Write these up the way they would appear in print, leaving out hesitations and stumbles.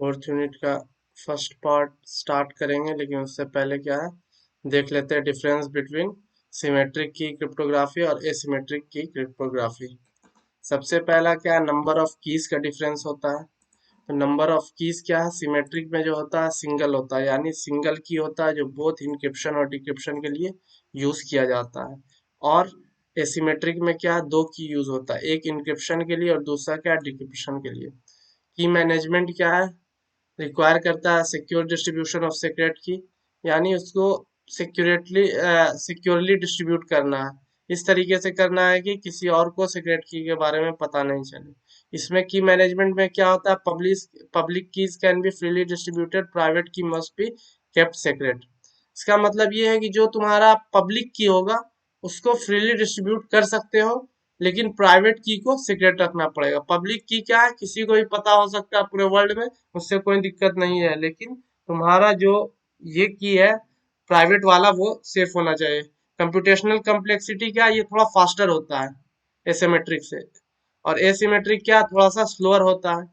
Fourth unit का first part start करेंगे, लेकिन उससे पहले क्या है, देख लेते हैं डिफरेंस बिटवीन सिमेट्रिक की क्रिप्टोग्राफी और एसिमेट्रिक की क्रिप्टोग्राफी। सबसे पहला क्या है, नंबर ऑफ कीज का डिफरेंस होता है। तो नंबर ऑफ कीज क्या है, सिमेट्रिक में जो होता है सिंगल होता है, यानी सिंगल की होता है जो बोथ इनक्रिप्शन और डिक्रिप्शन के लिए यूज किया जाता है। और एसिमेट्रिक में क्या है, दो की यूज होता है, एक इनक्रिप्शन के लिए और दूसरा क्या डिक्रिप्शन के लिए। की मैनेजमेंट क्या है, रिक्वायर करता है सिक्योर डिस्ट्रीब्यूशन ऑफ सीक्रेट की, यानी उसको सिक्योरिटली सिक्योरली डिस्ट्रीब्यूट करना है। इस तरीके से करना है कि किसी और को सीक्रेट की के बारे में पता नहीं चले। इसमें की मैनेजमेंट में क्या होता है, public keys can be freely distributed, private की मस्ट बी केप्ट सीक्रेट। इसका मतलब ये है कि जो तुम्हारा पब्लिक की होगा उसको फ्रीली डिस्ट्रीब्यूट कर सकते हो, लेकिन प्राइवेट की को सीक्रेट रखना पड़ेगा। पब्लिक की क्या है, किसी को भी पता हो सकता है पूरे वर्ल्ड में, उससे कोई दिक्कत नहीं है, लेकिन तुम्हारा जो ये की है प्राइवेट वाला वो सेफ होना चाहिए। कंप्यूटेशनल कम्प्लेक्सिटी क्या है, ये थोड़ा फास्टर होता है एसिमेट्रिक से, और एसिमेट्रिक क्या थोड़ा सा स्लोअर होता है।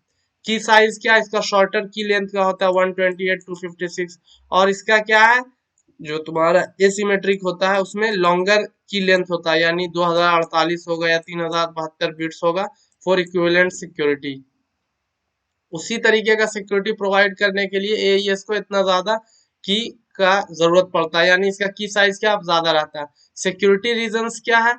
की साइज क्या है, इसका शॉर्टर की लेंथ का होता है 128 टू 56, और इसका क्या है, जो तुम्हारा एसिमेट्रिक होता है उसमें लॉन्गर की लेंथ होता है, यानी 2048 होगा या 3072 बिट्स होगा फॉर इक्विवेलेंट सिक्योरिटी। उसी तरीके का सिक्योरिटी प्रोवाइड करने के लिए एईएस को इतना ज्यादा की का जरूरत पड़ता है, यानी इसका की साइज क्या ज्यादा रहता है। सिक्योरिटी रीजंस क्या है,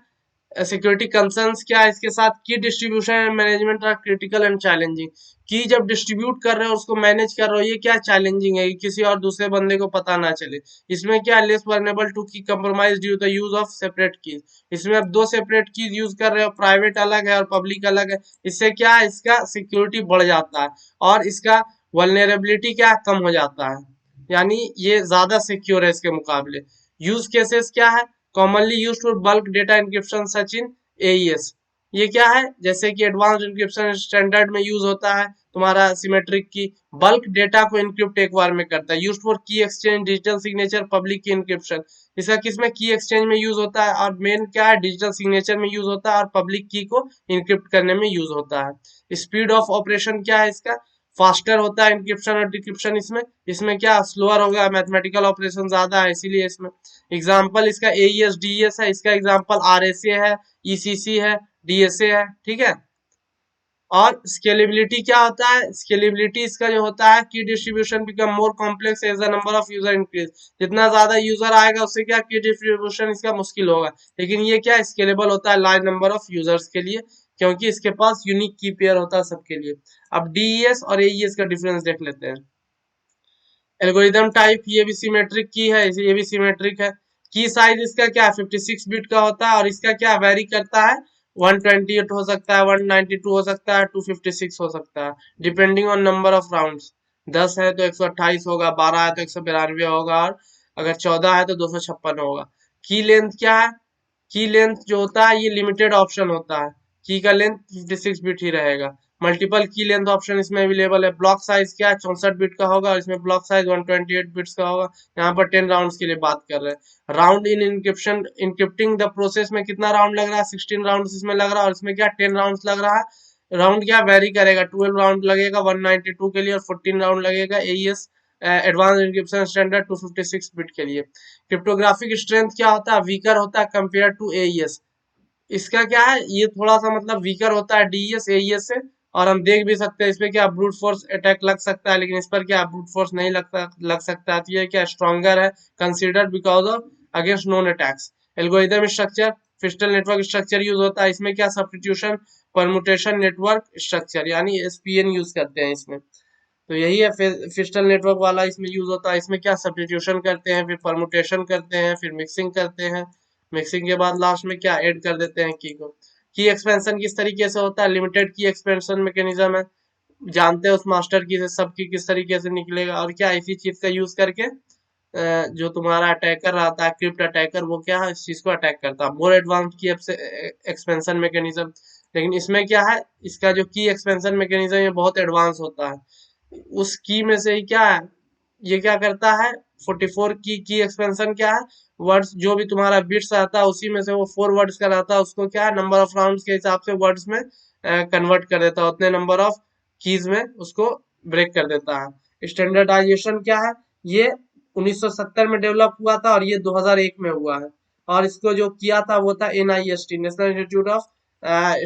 सिक्योरिटी कंसर्न्स क्या है इसके साथ, की distribution and management are critical and challenging. की जब डिस्ट्रीब्यूट कर रहे हो उसको मैनेज कर रहे हो, ये क्या चैलेंजिंग है कि किसी और दूसरे बंदे को पता ना चले। इसमें क्या, लेस वर्नेबल टू की compromise due the use of separate keys. इसमें अब दो सेपरेट कीज यूज कर रहे हो, प्राइवेट अलग है और पब्लिक अलग है। इससे क्या है, इसका सिक्योरिटी बढ़ जाता है और इसका वल्नरेबिलिटी क्या कम हो जाता है, यानी ये ज्यादा सिक्योर है इसके मुकाबले। यूज केसेस क्या है, commonly used for bulk data encryption such in AES. ये क्या है, जैसे कि एडवांस्ड एन्क्रिप्शन स्टैंडर्ड में यूज होता है तुम्हारा सिमेट्रिक की, बल्क डेटा को एन्क्रिप्ट एक बार में करता है। यूज्ड फॉर की एक्सचेंज, डिजिटल सिग्नेचर, पब्लिक की एन्क्रिप्शन। इसका किसमें, की एक्सचेंज में यूज होता है, और मेन क्या है, डिजिटल सिग्नेचर में यूज होता है, और पब्लिक की को इनक्रिप्ट करने में यूज होता है। स्पीड ऑफ ऑपरेशन क्या है इसका, फास्टर होता है इंक्रिप्शन और डिक्रिप्शन। इसमें इसमें क्या स्लोअर होगा, मैथमेटिकल ऑपरेशन ज्यादा है इसीलिए इसमें। एग्जाम्पल इसका एईएस डीएस है, इसका एग्जाम्पल आरएसए है, ईसीसी है, डीएसए है, ठीक है। और स्केलेबिलिटी क्या होता है, स्केलेबिलिटी इसका जो होता है की distribution become more complex as the number of user increase. जितना ज्यादा यूजर आएगा उससे क्या की डिस्ट्रीब्यूशन इसका मुश्किल होगा, लेकिन ये क्या स्केलेबल होता है लार्ज नंबर ऑफ यूजर्स के लिए, क्योंकि इसके पास यूनिक की पेयर होता है सबके लिए। अब डीईएस और एईएस का डिफरेंस देख लेते हैं। एल्गोरिदम टाइप, ये भी सिमेट्रिक की है, ये भी सिमेट्रिक है। की साइज इसका क्या 56 बिट का होता है, और इसका क्या वेरी करता है, 128 हो सकता है, 192 हो सकता है, 256 हो सकता है, depending on number of rounds. 10 है तो 128 होगा, 12 है तो 192 होगा, और अगर 14 है तो 256 होगा। की लेंथ क्या है, की लेंथ जो होता है ये लिमिटेड ऑप्शन होता है, की का लेंथ 56 बिट ही रहेगा। मल्टीपल की लेंथ ऑप्शन इसमें अवेलेबल है। ब्लॉक साइज क्या है, 64 बिट का होगा, और इसमें ब्लॉक साइज 128 बिट्स का होगा। यहाँ पर 10 राउंड्स के लिए बात कर रहे हैं। Round in encryption, encrypting the process में कितना राउंड लग रहा है, 16 राउंड इसमें लग रहा है, और इसमें क्या 10 राउंड लग रहा है। राउंड क्या वेरी करेगा, 12 राउंड लगेगा 192 के लिए, और 14 राउंड लगेगा AES advance encryption standard 256 bit के लिए। क्रिप्टोग्राफिक स्ट्रेंथ क्या होता है, वीकर होता है कंपेयर टू एईएस। इसका क्या है, ये थोड़ा सा मतलब वीकर होता है डीएस एईएस से। और हम देख भी सकते हैं इसमें क्या ब्रूट फोर्स अटैक लग सकता है, लेकिन इस पर क्या ब्रूट फोर्स नहीं लग सकता है। तो ये क्या स्ट्रॉन्गर है considered because of against known attacks. Algorithm structure, Feistel network structure use होता है इसमें, क्या सब्स्टिट्यूशन परमुटेशन नेटवर्क स्ट्रक्चर, यानी एसपीएन यूज करते हैं इसमें। तो यही है फिस्टल नेटवर्क वाला इसमें यूज होता है। इसमें क्या सब्स्टिट्यूशन करते हैं, फिर परमुटेशन करते हैं, फिर मिक्सिंग करते हैं। मिक्सिंग के बाद लास्ट में क्या ऐड कर देते हैं की को। की एक्सपेंशन किस तरीके से होता है, लिमिटेड की एक्सपेंशन मैकेनिज्म है। जानते हैं उस मास्टर की से सब की किस तरीके से निकलेगा, और क्या इसी चीज का यूज करके जो तुम्हारा अटैकर रहता है क्रिप्ट अटैकर, वो क्या है इस चीज को अटैक करता है। मोर एडवांस की एक्सपेंशन मैकेनिज्म, लेकिन इसमें क्या है, इसका जो की एक्सपेंशन मैकेनिज्म ये बहुत एडवांस होता है। उस की में से ही क्या है, ये क्या करता है, 44 की एक्सपेंशन क्या है, वर्ड्स जो भी तुम्हारा बिट्स आता है उसी में से वो 4 वर्ड्स का रहता है, उसको क्या है नंबर ऑफ राउंड्स के हिसाब से वर्ड्स में कन्वर्ट कर देता है, उतने नंबर ऑफ कीज में उसको ब्रेक कर देता है। स्टैंडर्डाइजेशन क्या है, ये 1970 में डेवलप हुआ था और ये 2001 में हुआ है। और इसको जो किया था वो था NIST, national institute of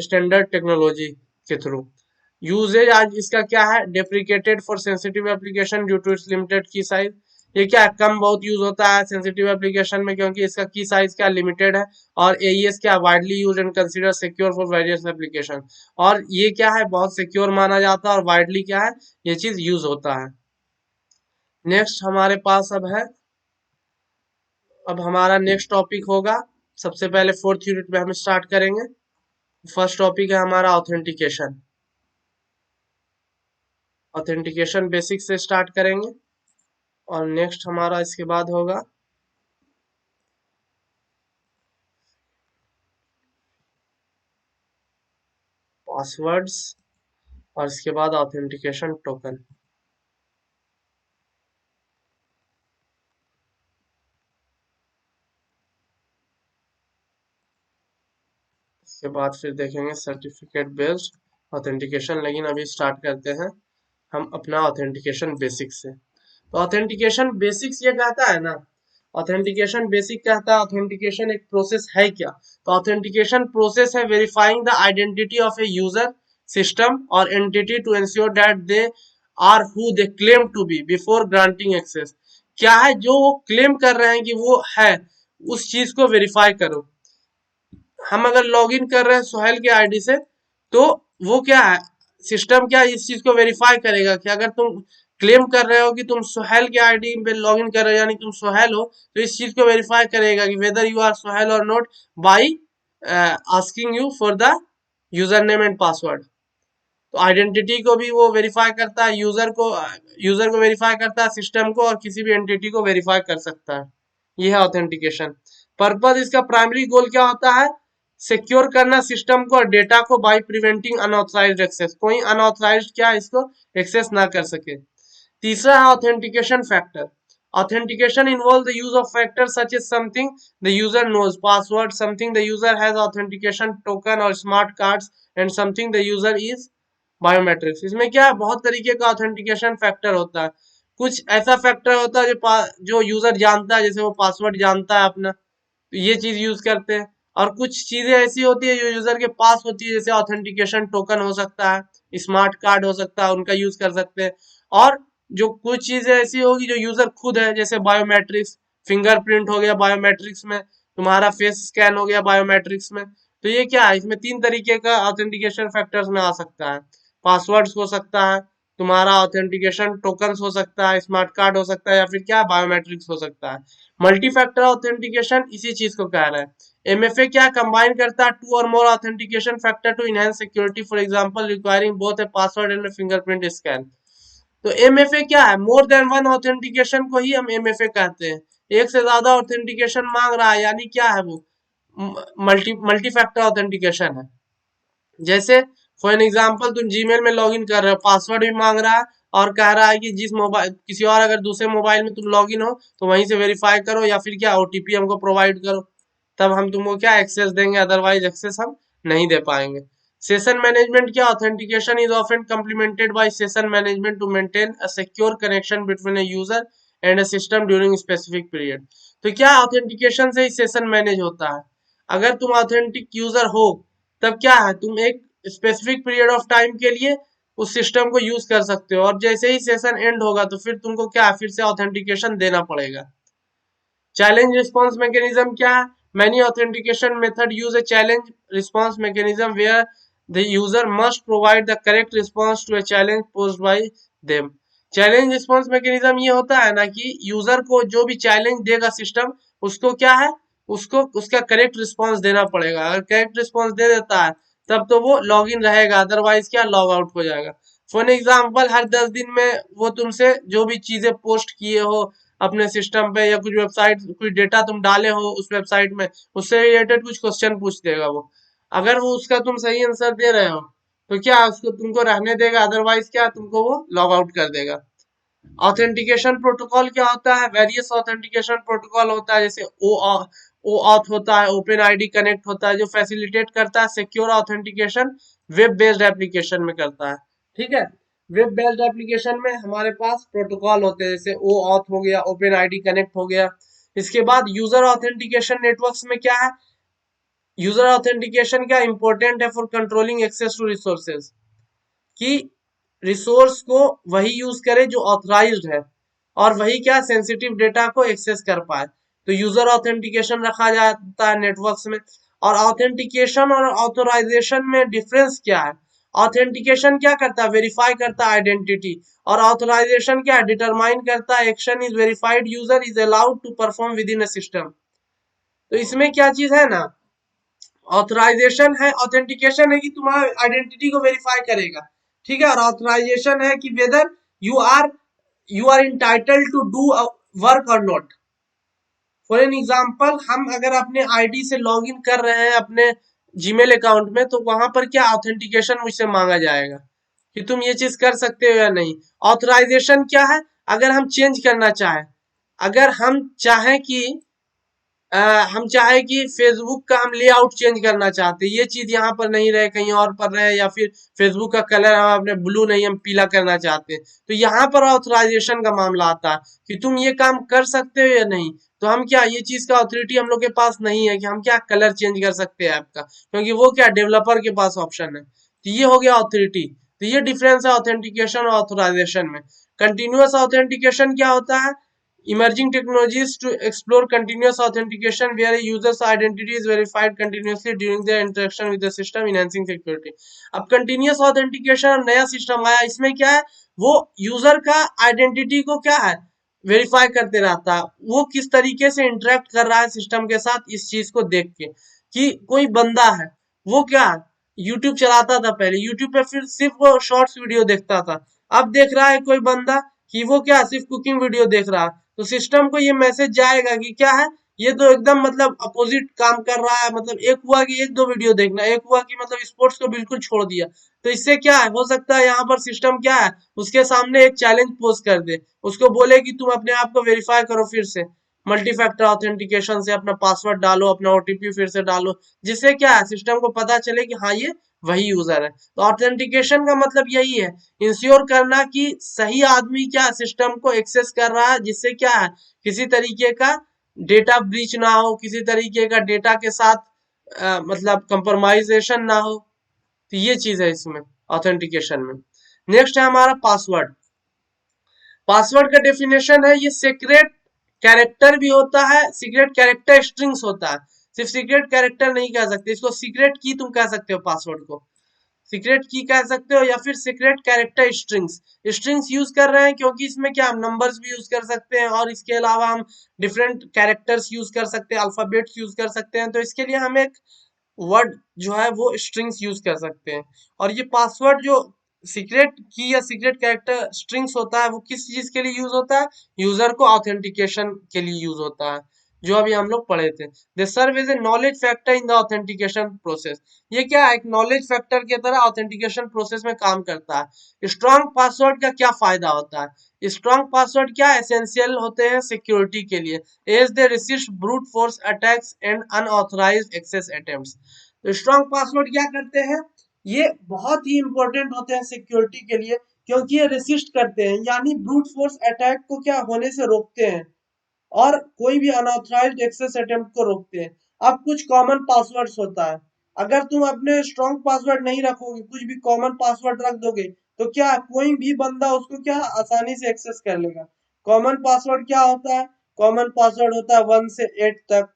standard technology के थ्रू। यूजेज आज इसका क्या है, deprecated for sensitive application due to its limited key size. ये क्या है, कम बहुत यूज होता है सेंसिटिव एप्लीकेशन में क्योंकि इसका की साइज क्या लिमिटेड है। और AES क्या widely use and consider secure for various application. और ये क्या है, बहुत सिक्योर माना जाता है और वाइडली क्या है, ये चीज यूज होता है। नेक्स्ट हमारे पास अब हमारा नेक्स्ट टॉपिक होगा। सबसे पहले फोर्थ यूनिट में हम स्टार्ट करेंगे। फर्स्ट टॉपिक है हमारा ऑथेंटिकेशन। ऑथेंटिकेशन बेसिक से स्टार्ट करेंगे और नेक्स्ट हमारा इसके बाद होगा पासवर्ड्स और इसके बाद ऑथेंटिकेशन टोकन। इसके बाद फिर देखेंगे सर्टिफिकेट बेस्ड ऑथेंटिकेशन। लेकिन अभी स्टार्ट करते हैं हम अपना ऑथेंटिकेशन बेसिक से। तो ऑथेंटिकेशन बेसिक्स ये कहता है ना, ऑथेंटिकेशन बेसिक कहता है ऑथेंटिकेशन एक प्रोसेस है क्या। तो ऑथेंटिकेशन प्रोसेस है verifying the identity of a user, system और entity to ensure that they are who they claim to be before granting access. क्या है, जो वो क्लेम कर रहे हैं कि वो है, उस चीज को वेरीफाई करो। हम अगर लॉगिन कर रहे हैं सोहेल के आईडी से, तो वो क्या है, सिस्टम क्या इस चीज को वेरीफाई करेगा कि अगर तुम क्लेम कर रहे हो कि तुम सोहेल के आईडी पे लॉगिन कर रहे हो यानी तुम सोहेल हो, तो इस चीज को वेरीफाई करेगा कि वेदर यू आर सोहेल और not by asking you for the user name and password. तो आइडेंटिटी को भी वो वेरीफाई करता है, यूजर को वेरीफाई करता है, सिस्टम को और किसी भी एंटिटी को वेरीफाई कर सकता है। ये है ऑथेंटिकेशन। पर्पज इसका प्राइमरी गोल क्या होता है, सिक्योर करना सिस्टम को और डेटा को बाय प्रिवेंटिंग अनऑथराइज्ड एक्सेस। कोई अनऑथराइज्ड क्या इसको एक्सेस ना कर सके। तीसरा है authentication factor. Authentication involve the use of factor such as something the user knows password, something the user has authentication token और smart cards, and something the user is biometrics. इसमें क्या है, बहुत तरीके का ऑथेंटिकेशन फैक्टर होता है। कुछ ऐसा फैक्टर होता है जो यूजर जानता है, जैसे वो पासवर्ड जानता है अपना, तो ये चीज यूज करते हैं। और कुछ चीजें ऐसी होती है जो यूजर के पास होती है, जैसे ऑथेंटिकेशन टोकन हो सकता है, स्मार्ट कार्ड हो सकता है, उनका यूज कर सकते हैं। और जो कुछ चीजें ऐसी होगी जो यूजर खुद है, जैसे बायोमेट्रिक्स, फिंगरप्रिंट हो गया बायोमेट्रिक्स में, तुम्हारा फेस स्कैन हो गया बायोमेट्रिक्स में। तो ये क्या है, इसमें तीन तरीके का ऑथेंटिकेशन फैक्टर्स में आ सकता है। पासवर्ड्स हो सकता है, तुम्हारा ऑथेंटिकेशन टोकन्स हो सकता है, स्मार्ट कार्ड हो सकता है, या फिर क्या बायोमेट्रिक्स हो सकता है। मल्टी फैक्टर ऑथेंटिकेशन इसी चीज को कह रहा है। MFA क्या कंबाइन करता है टू और more authentication factor to enhance security, for example requiring both a password and fingerprint scan. तो MFA क्या है, मोर देन वन ऑथेंटिकेशन को ही हम MFA कहते हैं। एक से ज्यादा ऑथेंटिकेशन मांग रहा है यानी क्या है, वो मल्टी मल्टी फैक्टर ऑथेंटिकेशन है। जैसे फॉर एन एग्जाम्पल तुम जीमेल में लॉगिन कर रहे हो, पासवर्ड भी मांग रहा है और कह रहा है कि जिस मोबाइल किसी और अगर दूसरे मोबाइल में तुम लॉगिन हो तो वहीं से वेरीफाई करो या फिर क्या OTP हमको प्रोवाइड करो, तब हम तुमको क्या एक्सेस देंगे, अदरवाइज एक्सेस हम नहीं दे पाएंगे। सेशन मैनेजमेंट क्या, authentication is often complemented by session management to maintain a secure connection between a user and a system during specific period. तो क्या ऑथेंटिकेशन से ही सेशन मैनेज होता है। अगर तुम ऑथेंटिक यूजर हो तब क्या है, तुम एक स्पेसिफिक पीरियड ऑफ टाइम के लिए उस सिस्टम को यूज कर सकते हो और जैसे ही सेशन एंड होगा तो फिर तुमको क्या है, फिर से ऑथेंटिकेशन देना पड़ेगा। चैलेंज रिस्पॉन्स मैकेनिज्म क्या है, many authentication method use a challenge response mechanism where the user must provide the correct response to a challenge posed by them। Challenge response mechanism ये होता है ना कि यूजर को जो भी चैलेंज देगा सिस्टम, उसको क्या है, उसको उसका करेक्ट रिस्पॉन्स देना पड़ेगा। अगर करेक्ट रिस्पॉन्स दे देता है तब तो वो लॉग इन रहेगा, अदरवाइज क्या लॉग आउट हो जाएगा। फॉर एग्जाम्पल हर 10 दिन में वो तुमसे जो भी चीजें पोस्ट किए हो अपने सिस्टम पे या कुछ वेबसाइट कुछ डेटा तुम डाले हो उस वेबसाइट में, उससे रिलेटेड कुछ क्वेश्चन पूछ देगा वो। अगर वो उसका तुम सही आंसर दे रहे हो तो क्या उसको तुमको रहने देगा, अदरवाइज क्या तुमको वो लॉग आउट कर देगा। ऑथेंटिकेशन प्रोटोकॉल क्या होता है, वेरियस ऑथेंटिकेशन प्रोटोकॉल होता है, जैसे ओ ऑथ होता है, ओपन आईडी कनेक्ट होता है, जो फैसिलिटेट करता है secure authentication web based application में करता है। ठीक है, वेब बेस्ड एप्लीकेशन में हमारे पास प्रोटोकॉल होते हैं, जैसे ओ ऑथ हो गया, ओपन आईडी कनेक्ट हो गया। इसके बाद यूजर ऑथेंटिकेशन नेटवर्क्स में क्या है, यूजर ऑथेंटिकेशन क्या इंपॉर्टेंट है for controlling access to resources, कि रिसोर्स को वही यूज करे जो ऑथराइज्ड है, और वही क्या सेंसिटिव डेटा को एक्सेस कर पाए। तो यूजर ऑथेंटिकेशन रखा जाता है नेटवर्क्स में। और ऑथेंटिकेशन और ऑथोराइजेशन में डिफरेंस क्या है, ऑथेंटिकेशन क्या करता है, वेरीफाई करता है आइडेंटिटी, और ऑथोराइजेशन क्या डिटरमाइन करता है action is verified user is allowed to perform within a system. तो इसमें क्या चीज है ना, ऑथराइजेशन है, ऑथेंटिकेशन है कि तुम्हारा आइडेंटिटी को वेरीफाई करेगा, ठीक है, और ऑथराइजेशन है कि whether you are entitled to do work और नॉट। फॉर एन एग्जांपल, हम अगर अपने आईडी से लॉगिन कर रहे हैं अपने जीमेल अकाउंट में, तो वहां पर क्या ऑथेंटिकेशन मुझसे मांगा जाएगा कि तुम ये चीज कर सकते हो या नहीं। ऑथराइजेशन क्या है, अगर हम चेंज करना चाहें, अगर हम चाहें कि हम चाहे कि फेसबुक का हम लेआउट चेंज करना चाहते हैं, ये चीज यहाँ पर नहीं रहे, कहीं और पर रहे, या फिर फेसबुक का कलर हम अपने ब्लू नहीं हम पीला करना चाहते हैं, तो यहाँ पर ऑथराइजेशन का मामला आता है कि तुम ये काम कर सकते हो या नहीं। तो हम क्या, ये चीज का अथॉरिटी हम लोग के पास नहीं है कि हम क्या कलर चेंज कर सकते हैं ऐप का, क्योंकि वो क्या डेवलपर के पास ऑप्शन है। तो ये हो गया ऑथोरिटी। तो ये डिफरेंस है ऑथेंटिकेशन और ऑथोराइजेशन में। कंटिन्यूअस ऑथेंटिकेशन क्या होता है, emerging technologies to explore continuous authentication where a user's identity is verified continuously during their interaction with the system, enhancing security। अब continuous authentication नया सिस्टम आया, इसमें क्या है, वो यूजर का आइडेंटिटी को क्या है वेरीफाई करते रहता है, वो किस तरीके से इंटरेक्ट कर रहा है सिस्टम के साथ, इस चीज को देख के। कि कोई बंदा है, वो क्या यूट्यूब चलाता था पहले, यूट्यूब पे फिर सिर्फ वो शॉर्ट्स वीडियो देखता था, अब देख रहा है कोई बंदा कि वो क्या सिर्फ कुकिंग वीडियो देख रहा है, तो सिस्टम को ये मैसेज जाएगा कि क्या है, ये तो एकदम मतलब अपोजिट काम कर रहा है, मतलब एक हुआ कि एक दो वीडियो देखना, एक हुआ कि मतलब स्पोर्ट्स को बिल्कुल छोड़ दिया। तो इससे क्या है, हो सकता है यहाँ पर सिस्टम क्या है, उसके सामने एक चैलेंज पोज कर दे, उसको बोले कि तुम अपने आप को वेरीफाई करो फिर से, मल्टी फैक्टर ऑथेंटिकेशन से अपना पासवर्ड डालो, अपना ओटीपी फिर से डालो, जिससे क्या है सिस्टम को पता चले कि हाँ ये वही यूजर है। तो ऑथेंटिकेशन का मतलब यही है, इंश्योर करना कि सही आदमी क्या सिस्टम को एक्सेस कर रहा है, जिससे क्या है किसी तरीके का डेटा ब्रीच ना हो, किसी तरीके का डेटा के साथ मतलब कंप्रोमाइजेशन ना हो। तो ये चीज है इसमें ऑथेंटिकेशन में। नेक्स्ट है हमारा पासवर्ड। पासवर्ड का डेफिनेशन है, ये सीक्रेट कैरेक्टर भी होता है, सीक्रेट कैरेक्टर स्ट्रिंग्स होता है, सिर्फ सीक्रेट कैरेक्टर नहीं कह सकते इसको, सीक्रेट की तुम कह सकते हो पासवर्ड को, सीक्रेट की कह सकते हो, या फिर secret character strings. Strings use कर रहे हैं क्योंकि इसमें क्या हम नंबर्स भी यूज कर सकते हैं, और इसके अलावा हम डिफरेंट कैरेक्टर्स यूज कर सकते हैं, अल्फाबेट्स यूज कर सकते हैं, तो इसके लिए हम एक वर्ड जो है वो स्ट्रिंग्स यूज कर सकते हैं। और ये पासवर्ड जो सीक्रेट की या सीक्रेट कैरेक्टर स्ट्रिंग्स होता है, वो किस चीज के लिए यूज होता है, यूजर को ऑथेंटिकेशन के लिए यूज होता है, जो अभी हम लोग पढ़े थे। They serve as a knowledge factor in the authentication process. ये क्या है, एक नॉलेज फैक्टर की तरह ऑथेंटिकेशन प्रोसेस में काम करता है। स्ट्रॉन्ग पासवर्ड का क्या फायदा होता है, स्ट्रॉन्ग पासवर्ड क्या एसेंशियल होते हैं सिक्योरिटी के लिए, as they resist brute force attacks and unauthorized access attempts. तो स्ट्रॉन्ग पासवर्ड क्या करते हैं, ये बहुत ही इंपॉर्टेंट होते हैं सिक्योरिटी के लिए, क्योंकि ये रेसिस्ट करते हैं, यानी ब्रूट फोर्स अटैक को क्या होने से रोकते हैं, और कोई भी अनऑथराइज्ड एक्सेस अटेम्प्ट को रोकते हैं। अब कुछ कॉमन पासवर्ड्स होता है, अगर तुम अपने स्ट्रॉन्ग पासवर्ड नहीं रखोगे, कुछ भी कॉमन पासवर्ड रख दोगे, तो क्या कोई भी बंदा उसको क्या आसानी से एक्सेस कर लेगा। कॉमन पासवर्ड क्या होता है, कॉमन पासवर्ड होता है 1 से 8 तक।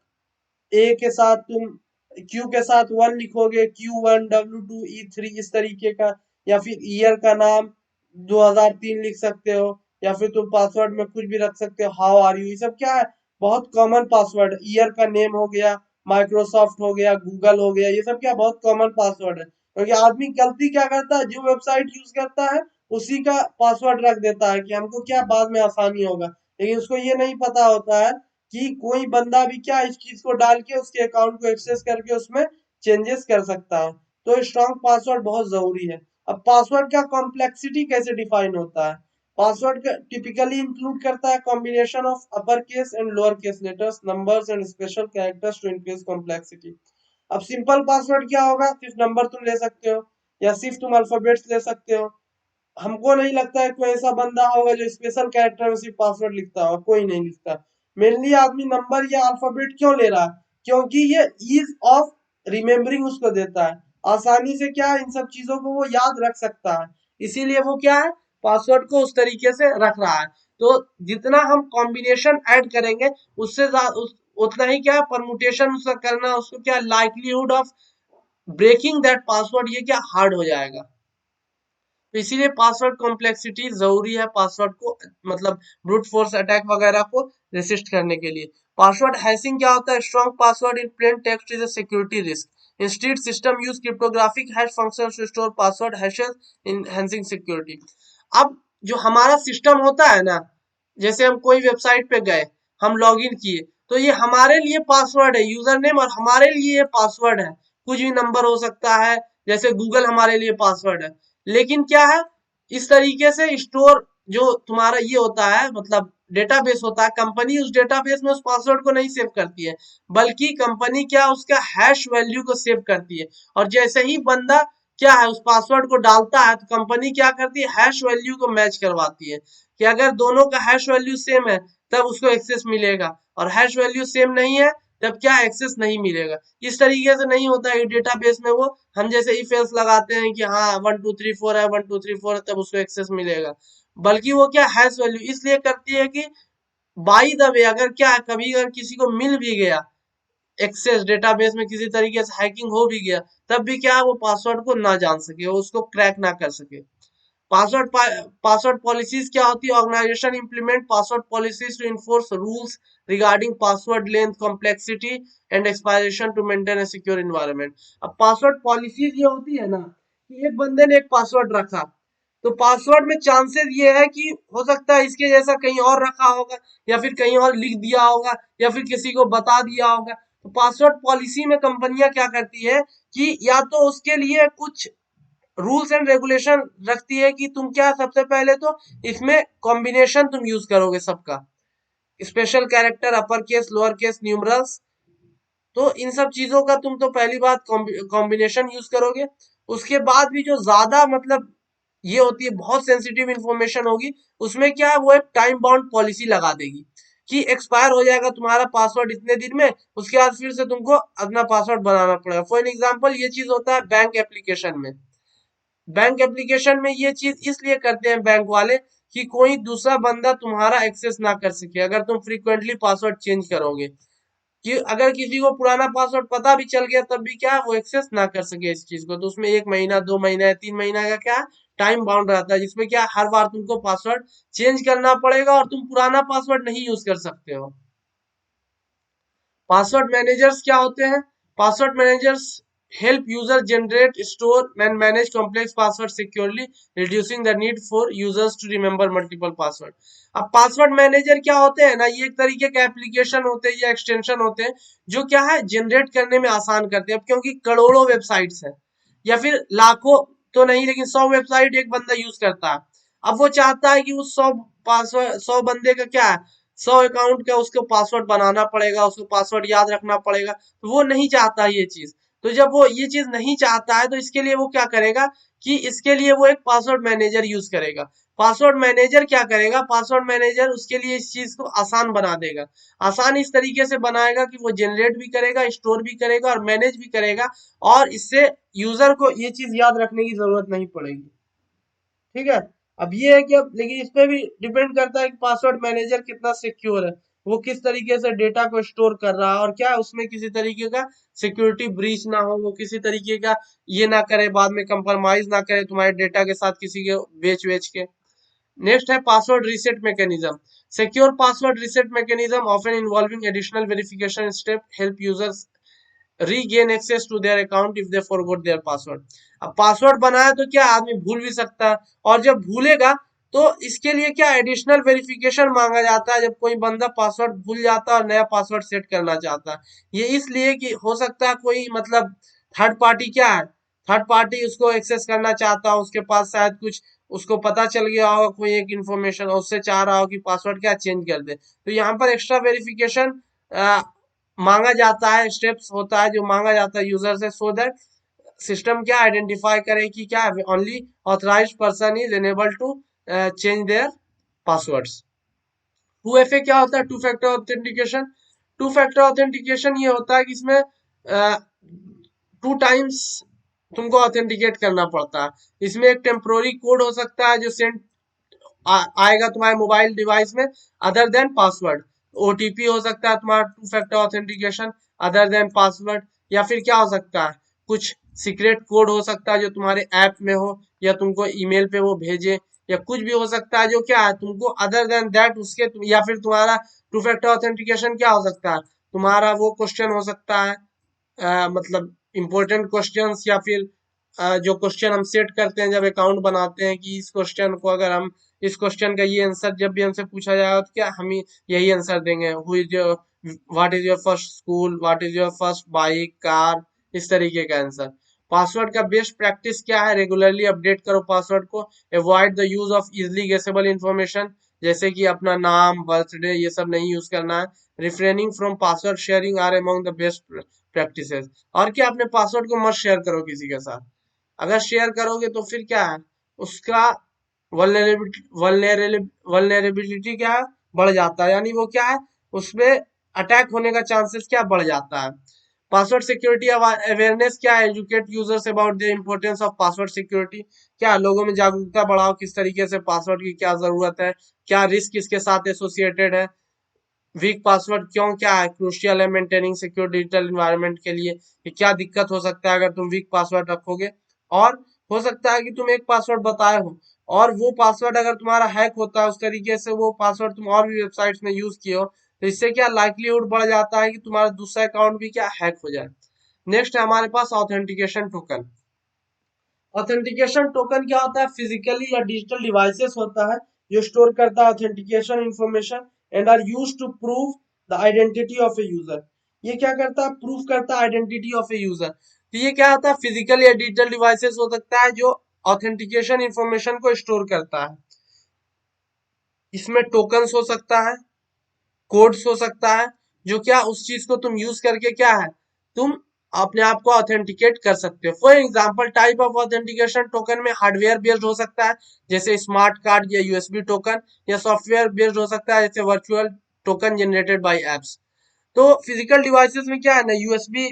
ए के साथ तुम क्यू के साथ 1 लिखोगे, Q1 W2 E3 इस तरीके का, या फिर ईयर का नाम 2003 लिख सकते हो, या फिर तुम पासवर्ड में कुछ भी रख सकते हो, हाउ आर यू, ये सब क्या है बहुत कॉमन पासवर्ड। ईयर का नेम हो गया, माइक्रोसॉफ्ट हो गया, गूगल हो गया, ये सब क्या बहुत कॉमन पासवर्ड है, क्योंकि आदमी गलती क्या करता है, जो वेबसाइट यूज करता है उसी का पासवर्ड रख देता है कि हमको क्या बाद में आसानी होगा, लेकिन उसको ये नहीं पता होता है कि कोई बंदा भी क्या इस चीज को डाल के उसके अकाउंट को एक्सेस करके उसमें चेंजेस कर सकता है। तो स्ट्रॉन्ग पासवर्ड बहुत जरूरी है। अब पासवर्ड का कॉम्प्लेक्सिटी कैसे डिफाइन होता है, पासवर्ड टिपिकली इंक्लूड करता है combination of upper case and lower case letters, numbers and special characters to increase complexity. अब सिंपल पासवर्ड क्या होगा, सिर्फ नंबर तुम ले सकते हो, या सिर्फ तुम अल्फाबेट्स ले सकते हो, हमको नहीं लगता है कोई ऐसा बंदा होगा जो स्पेशल कैरेक्टर में सिर्फ पासवर्ड लिखता होगा, कोई नहीं लिखता। मेनली आदमी नंबर या अल्फाबेट क्यों ले रहा है? क्योंकि ये ईज ऑफ रिमेम्बरिंग उसको देता है, आसानी से क्या है, इन सब चीजों को वो याद रख सकता है, इसीलिए वो क्या है, पासवर्ड को उस तरीके से रख रहा है। तो जितना हम कॉम्बिनेशन ऐड करेंगे उससे उतना ही क्या है, परमुटेशन उसका करना, उसको क्या likelihood of breaking that password, ये क्या हार्ड हो जाएगा। तो इसीलिए पासवर्ड कॉम्प्लेक्सिटी जरूरी है पासवर्ड को, मतलब ब्रूट फोर्स अटैक वगैरह को रेसिस्ट करने के लिए। पासवर्ड हैशिंग क्या होता है? Strong password in plain text is a security risk. Instead system use cryptographic hash functions to store password hashes, enhancing security. अब जो हमारा सिस्टम होता है ना, जैसे हम कोई वेबसाइट पे गए, हम लॉगिन किए, तो ये हमारे लिए पासवर्ड है, यूजर नेम, और हमारे लिए ये पासवर्ड है। कुछ भी नंबर हो सकता है, जैसे गूगल हमारे लिए पासवर्ड है। लेकिन क्या है, इस तरीके से स्टोर जो तुम्हारा ये होता है, मतलब डेटाबेस होता है, कंपनी उस डेटाबेस में उस पासवर्ड को नहीं सेव करती है, बल्कि कंपनी क्या उसका हैश वैल्यू को सेव करती है। और जैसे ही बंदा क्या है उस पासवर्ड को डालता है, तो कंपनी क्या करती है, हैश वैल्यू को मैच करवाती है, कि अगर दोनों का हैश वैल्यू सेम है तब उसको एक्सेस मिलेगा, और हैश वैल्यू सेम नहीं है तब क्या एक्सेस नहीं मिलेगा। इस तरीके से नहीं होता है डेटाबेस में, वो हम जैसे इफ एल्स लगाते हैं कि हाँ 1 2 3 4 है, 1 2 3 4 है, तब उसको एक्सेस मिलेगा, बल्कि वो क्या हैश वैल्यू इसलिए करती है कि बाई द वे अगर क्या कभी अगर किसी को मिल भी गया एक्सेस, डेटाबेस में किसी तरीके से हैकिंग हो भी गया, तब भी क्या वो पासवर्ड को ना जान सके, वो उसको क्रैक ना कर सके। पासवर्ड पासवर्ड पॉलिसीज क्या होती है? Organization implement password policies to enforce rules regarding password length, complexity and expiration to maintain a secure environment. अब पासवर्ड पॉलिसीज ये होती है ना, कि एक बंदे ने एक पासवर्ड रखा, तो पासवर्ड में चांसेस ये है कि हो सकता है इसके जैसा कहीं और रखा होगा, या फिर कहीं और लिख दिया होगा, या फिर किसी को बता दिया होगा। तो पासवर्ड पॉलिसी में कंपनियां क्या करती है कि या तो उसके लिए कुछ रूल्स एंड रेगुलेशन रखती है कि तुम क्या, सबसे पहले तो इसमें कॉम्बिनेशन तुम यूज करोगे सबका, special character, upper case, lower case, numerals. तो इन सब चीजों का तुम तो पहली बात कॉम्बिनेशन यूज करोगे। उसके बाद भी जो ज्यादा मतलब ये होती है, बहुत सेंसिटिव इंफॉर्मेशन होगी, उसमें क्या है, वो एक टाइम बाउंड पॉलिसी लगा देगी कि एक्सपायर हो जाएगा तुम्हारा पासवर्ड इतने दिन में, उसके बाद फिर से तुमको अपना पासवर्ड बनाना पड़ेगा। फॉर एन एग्जाम्पल ये चीज होता है बैंक एप्लीकेशन में। बैंक एप्लीकेशन में ये चीज इसलिए करते हैं बैंक वाले कि कोई दूसरा बंदा तुम्हारा एक्सेस ना कर सके अगर तुम फ्रीक्वेंटली पासवर्ड चेंज करोगे, कि अगर किसी को पुराना पासवर्ड पता भी चल गया तब भी क्या वो एक्सेस ना कर सके इस चीज को। तो उसमें 1 महीना, 2 महीना या 3 महीना का क्या टाइम बाउंड रहता है, जिसमें क्या हर बार तुमको पासवर्ड चेंज करना पड़ेगा और तुम पुराना पासवर्ड नहीं यूज कर सकते हो। पासवर्ड मैनेजर्स क्या होते हैं? Password managers help user generate, store and manage complex password securely, reducing the need for users to remember multiple password। अब पासवर्ड मैनेजर क्या होते हैं ना, ये एक तरीके के एप्लीकेशन होते हैं या एक्सटेंशन होते हैं जो क्या है जनरेट करने में आसान करते हैं। अब क्योंकि करोड़ों वेबसाइट्स हैं, या फिर लाखों तो नहीं लेकिन 100 वेबसाइट एक बंदा यूज करता है, अब वो चाहता है कि उस 100 पासवर्ड 100 बंदे का क्या है, 100 अकाउंट का उसको पासवर्ड बनाना पड़ेगा, उसको पासवर्ड याद रखना पड़ेगा, तो वो नहीं चाहता ये चीज। तो जब वो ये चीज नहीं चाहता है तो इसके लिए वो क्या करेगा कि इसके लिए वो एक पासवर्ड मैनेजर यूज करेगा। पासवर्ड मैनेजर क्या करेगा, पासवर्ड मैनेजर उसके लिए इस चीज को आसान बना देगा। आसान इस तरीके से बनाएगा कि वो जनरेट भी करेगा, स्टोर भी करेगा और मैनेज भी करेगा, और इससे यूजर को ये चीज याद रखने की जरूरत नहीं पड़ेगी। ठीक है। अब ये है कि अब लेकिन इस पे भी डिपेंड करता है कि पासवर्ड मैनेजर कितना सिक्योर है, वो किस तरीके से डेटा को स्टोर कर रहा है, और क्या उसमें किसी तरीके का सिक्योरिटी ब्रीच ना हो, वो किसी तरीके का ये ना करे, बाद में कंप्रोमाइज ना करे तुम्हारे डेटा के साथ किसी के बेच वेच के। नेक्स्ट है password reset mechanism. Secure password reset mechanism often involving additional verification step help users regain access to their account if they forgot their password. अब पासवर्ड बनाया तो क्या आदमी भूल भी सकता है, और जब भूलेगा तो इसके लिए क्या एडिशनल वेरिफिकेशन मांगा जाता है, जब कोई बंदा पासवर्ड भूल जाता है और नया पासवर्ड सेट करना चाहता है। ये इसलिए कि हो सकता है कोई मतलब थर्ड पार्टी क्या है, थर्ड पार्टी उसको एक्सेस करना चाहता हो, उसके पास शायद कुछ उसको पता चल गया होगा कोई एक इन्फॉर्मेशन, उससे चाह रहा हो कि पासवर्ड क्या चेंज कर दे, तो यहाँ पर एक्स्ट्रा वेरिफिकेशन मांगा जाता है, स्टेप्स होता है जो मांगा जाता है यूजर से, सो दैट सिस्टम क्या आइडेंटिफाई करे कि क्या only authorize person is enable to change their passwords. 2FA क्या होता है? Two factor authentication. Two factor authentication ये होता है कि इसमें 2 टाइम्स तुमको ऑथेंटिकेट करना पड़ता है। इसमें एक टेम्पोररी कोड हो सकता है जो सेंड आएगा तुम्हारे मोबाइल डिवाइस में, अदर देन पासवर्ड। ओटीपी हो सकता है तुम्हारा to factor authentication other than password. या फिर क्या हो सकता है, कुछ सीक्रेट कोड हो सकता है जो तुम्हारे ऐप में हो या तुमको ईमेल पे वो भेजे, या कुछ भी हो सकता है जो क्या है तुमको अदर देन दैट उसके या फिर तुम्हारा टू फैक्टर ऑथेंटिकेशन क्या हो सकता है, तुम्हारा वो क्वेश्चन हो सकता है मतलब इम्पोर्टेंट क्वेश्चंस, या फिर जो क्वेश्चन हम सेट करते हैं जब अकाउंट बनाते हैं कि इस क्वेश्चन को अगर हम इस क्वेश्चन का ये आंसर जब भी हमसे पूछा जाएगा तो क्या हम यही आंसर देंगे, who is your, what is your first school, what is your first bike car, इस तरीके का आंसर। पासवर्ड का बेस्ट प्रैक्टिस क्या है? रेगुलरली अपडेट करो पासवर्ड को। Avoid the use of easily guessable information, जैसे कि अपना नाम बर्थडे ये सब नहीं यूज करना है। Refraining from password sharing our among the best practices. और क्या, अपने पासवर्ड को मत शेयर करो किसी के साथ। अगर शेयर करोगे तो फिर क्या है, उसका वल्नरेबिलिटी क्या है, बढ़ जाता है, यानी वो क्या है, उसमें अटैक होने का चांसेस क्या बढ़ जाता है। पासवर्ड सिक्योरिटी अवेयरनेस क्या है? Educate users about the importance of password security. क्या लोगों में जागरूकता बढ़ाओ किस तरीके से पासवर्ड की क्या जरूरत है, क्या रिस्क इसके साथ एसोसिएटेड है, वीक पासवर्ड क्यों क्या है क्रूशियल है मेंटेनिंग सिक्योर डिजिटल इन्वायरमेंट के लिए, कि क्या दिक्कत हो सकता है अगर तुम वीक पासवर्ड रखोगे। और हो सकता है कि तुम एक पासवर्ड बताए हो और वो पासवर्ड अगर तुम्हारा हैक होता है उस तरीके से वो पासवर्ड तुम और भी वेबसाइट्स में यूज किए हो, तो इससे क्या लाइक्लीहुड बढ़ जाता है कि तुम्हारा दूसरा अकाउंट भी क्या हैक हो जाए। नेक्स्ट है हमारे पास ऑथेंटिकेशन टोकन। ऑथेंटिकेशन टोकन क्या होता है? फिजिकली या डिजिटल डिवाइसेस होता है जो स्टोर करता है authentication information and are use to prove the identity of a user. ये क्या करता है? प्रूव करता है आइडेंटिटी ऑफ ए यूजर। तो ये क्या होता है? फिजिकल या डिजिटल डिवाइसेस हो सकता है जो ऑथेंटिकेशन इंफॉर्मेशन को स्टोर करता है। इसमें टोकन्स हो सकता है, कोड्स हो सकता है, जो क्या उस चीज को तुम यूज करके क्या है, तुम अपने आप को ऑथेंटिकेट कर सकते हो। For example type of authentication token में हार्डवेयर बेस्ड हो सकता है जैसे स्मार्ट कार्ड या यूएसबी टोकन, या सॉफ्टवेयर बेस्ड हो सकता है जैसे virtual token generated by apps. तो फिजिकल डिवाइसेस में क्या है ना, यूएसबी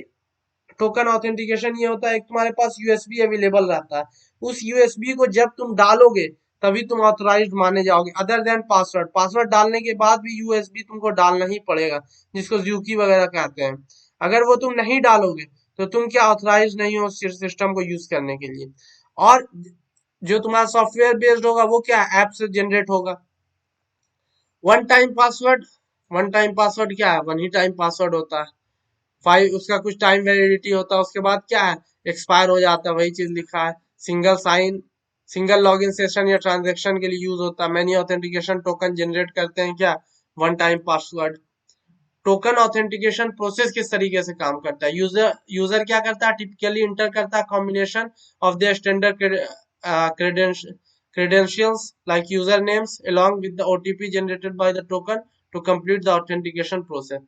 टोकन ऑथेंटिकेशन ये होता है, एक तुम्हारे पास यूएसबी अवेलेबल रहता है, उस यूएसबी को जब तुम डालोगे तभी तुम ऑथराइज्ड माने जाओगे, अदर देन पासवर्ड। पासवर्ड डालने के बाद भी यूएसबी तुमको डालना ही पड़ेगा, जिसको ज़ूकी वगैरह कहते हैं। अगर वो तुम नहीं डालोगे तो तुम क्या ऑथराइज नहीं हो सिस्टम को यूज करने के लिए। और जो तुम्हारा सॉफ्टवेयर बेस्ड होगा वो क्या ऐप से जनरेट होगा। One time password, one time password क्या है? वन ही टाइम पासवर्ड होता है। 5 उसका कुछ टाइम वैलिडिटी होता है, उसके बाद क्या है, एक्सपायर हो जाता है, वही चीज लिखा है। Single sign, single login session या ट्रांजेक्शन के लिए यूज होता है। मैनी ऑथेंटिकेशन टोकन जनरेट करते हैं क्या, one time password. Token authentication process किस तरीके से काम करता है? यूजर यूजर क्या करता है, टिपिकली इंटर करता है combination of the standard credentials like usernames along with the OTP generated by the token to complete the authentication process।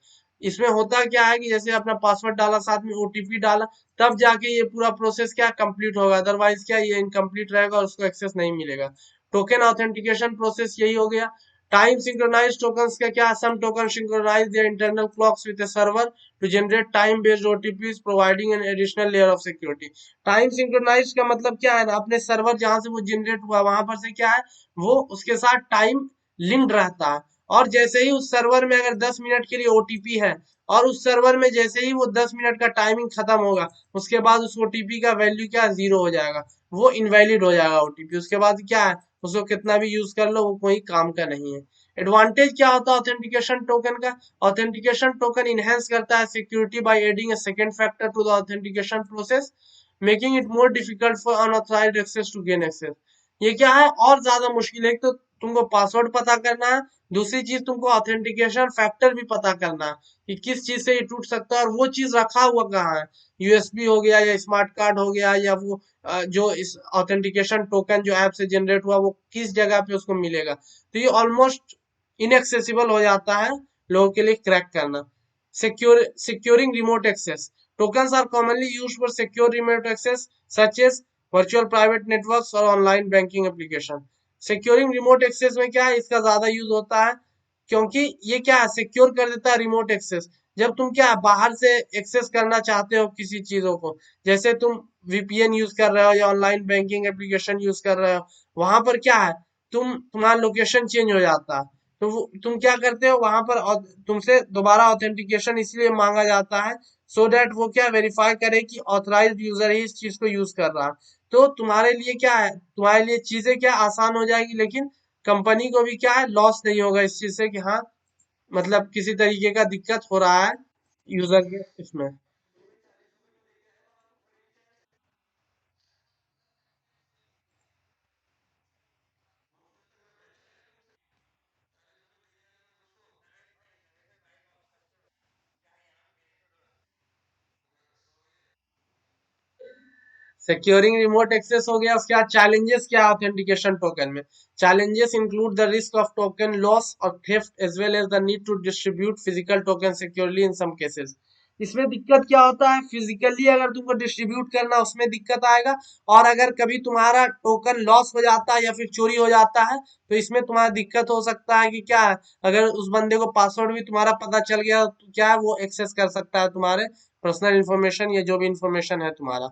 इसमें होता क्या है कि जैसे अपना पासवर्ड डाला साथ में ओटीपी डाला, तब जाके ये पूरा प्रोसेस क्या कंप्लीट होगा, अदरवाइज क्या ये इनकम्प्लीट रहेगा और उसको एक्सेस नहीं मिलेगा। टोकन ऑथेंटिकेशन प्रोसेस यही हो गया। टाइम सिंक्रोनाइज टोकन्स का क्या, some token synchronize their internal clocks with a server to generate time based OTPs providing an additional layer of security। Time synchronize का मतलब क्या है ना, अपने सर्वर जहां से वो जनरेट हुआ वहां पर से क्या है, वो उसके साथ टाइम लिंक्ड रहता है। और जैसे ही उस सर्वर में अगर 10 मिनट के लिए ओटीपी है, और उस सर्वर में जैसे ही वो 10 मिनट का टाइमिंग खत्म होगा, उसके बाद उस ओटीपी का वैल्यू क्या जीरो हो जाएगा, वो इनवैलिड हो जाएगा ओटीपी। उसके बाद क्या है, उसको कितना भी यूज कर लो वो कोई काम का नहीं है। एडवांटेज क्या होता है ऑथेंटिकेशन टोकन का? ऑथेंटिकेशन टोकन इनहेंस करता है security by adding a second factor to the authentication process, making it more difficult for unauthorized access to gain access. ये क्या है, और ज्यादा मुश्किल है। एक तो तुमको पासवर्ड पता करना है, दूसरी चीज तुमको ऑथेंटिकेशन फैक्टर भी पता करना है कि किस चीज से ये टूट सकता है और वो चीज रखा हुआ कहाँ है। यूएसबी हो गया या स्मार्ट कार्ड हो गया, या वो जो इस ऑथेंटिकेशन टोकन जो ऐप से जनरेट हुआ वो किस जगह पे उसको मिलेगा। तो ये ऑलमोस्ट इनएक्सेसिबल हो जाता है लोगों के लिए क्रैक करना। Securing remote access. Tokens are commonly used for secure remote access such as virtual private networks और online banking application. Securing remote access में क्या है, इसका ज्यादा यूज होता है क्योंकि ये क्या है, सिक्योर कर देता है रिमोट एक्सेस। जब तुम क्या है, बाहर से एक्सेस करना चाहते हो किसी चीजों को, जैसे तुम वीपीएन यूज कर रहे हो या ऑनलाइन बैंकिंग एप्लीकेशन यूज कर रहे हो, वहां पर क्या है, तुम्हारा लोकेशन चेंज हो जाता है, तो तुम क्या करते हो वहां पर तुमसे दोबारा ऑथेंटिकेशन इसलिए मांगा जाता है, सो दैट वो क्या वेरीफाई करे कि ऑथराइज्ड यूजर ही इस चीज को यूज कर रहा है। तो तुम्हारे लिए क्या है, तुम्हारे लिए चीजें क्या आसान हो जाएगी, लेकिन कंपनी को भी क्या है, लॉस नहीं होगा इस चीज से कि हाँ, मतलब किसी तरीके का दिक्कत हो रहा है यूजर के इसमें। सिक्योरिंग रिमोट एक्सेस हो गया, उसके बाद चैलेंजेस क्या ऑथेंटिकेशन टोकन में। Challenges include the risk of token loss और theft as well as the need to distribute physical token securely in some cases. इसमें दिक्कत क्या होता है, फिजिकली अगर तुमको डिस्ट्रीब्यूट करना उसमें दिक्कत आएगा, और अगर कभी तुम्हारा टोकन लॉस हो जाता है या फिर चोरी हो जाता है तो इसमें तुम्हारा दिक्कत हो सकता है कि क्या है, अगर उस बंदे को पासवर्ड भी तुम्हारा पता चल गया तो क्या है, वो एक्सेस कर सकता है तुम्हारे पर्सनल इन्फॉर्मेशन या जो भी इंफॉर्मेशन है तुम्हारा।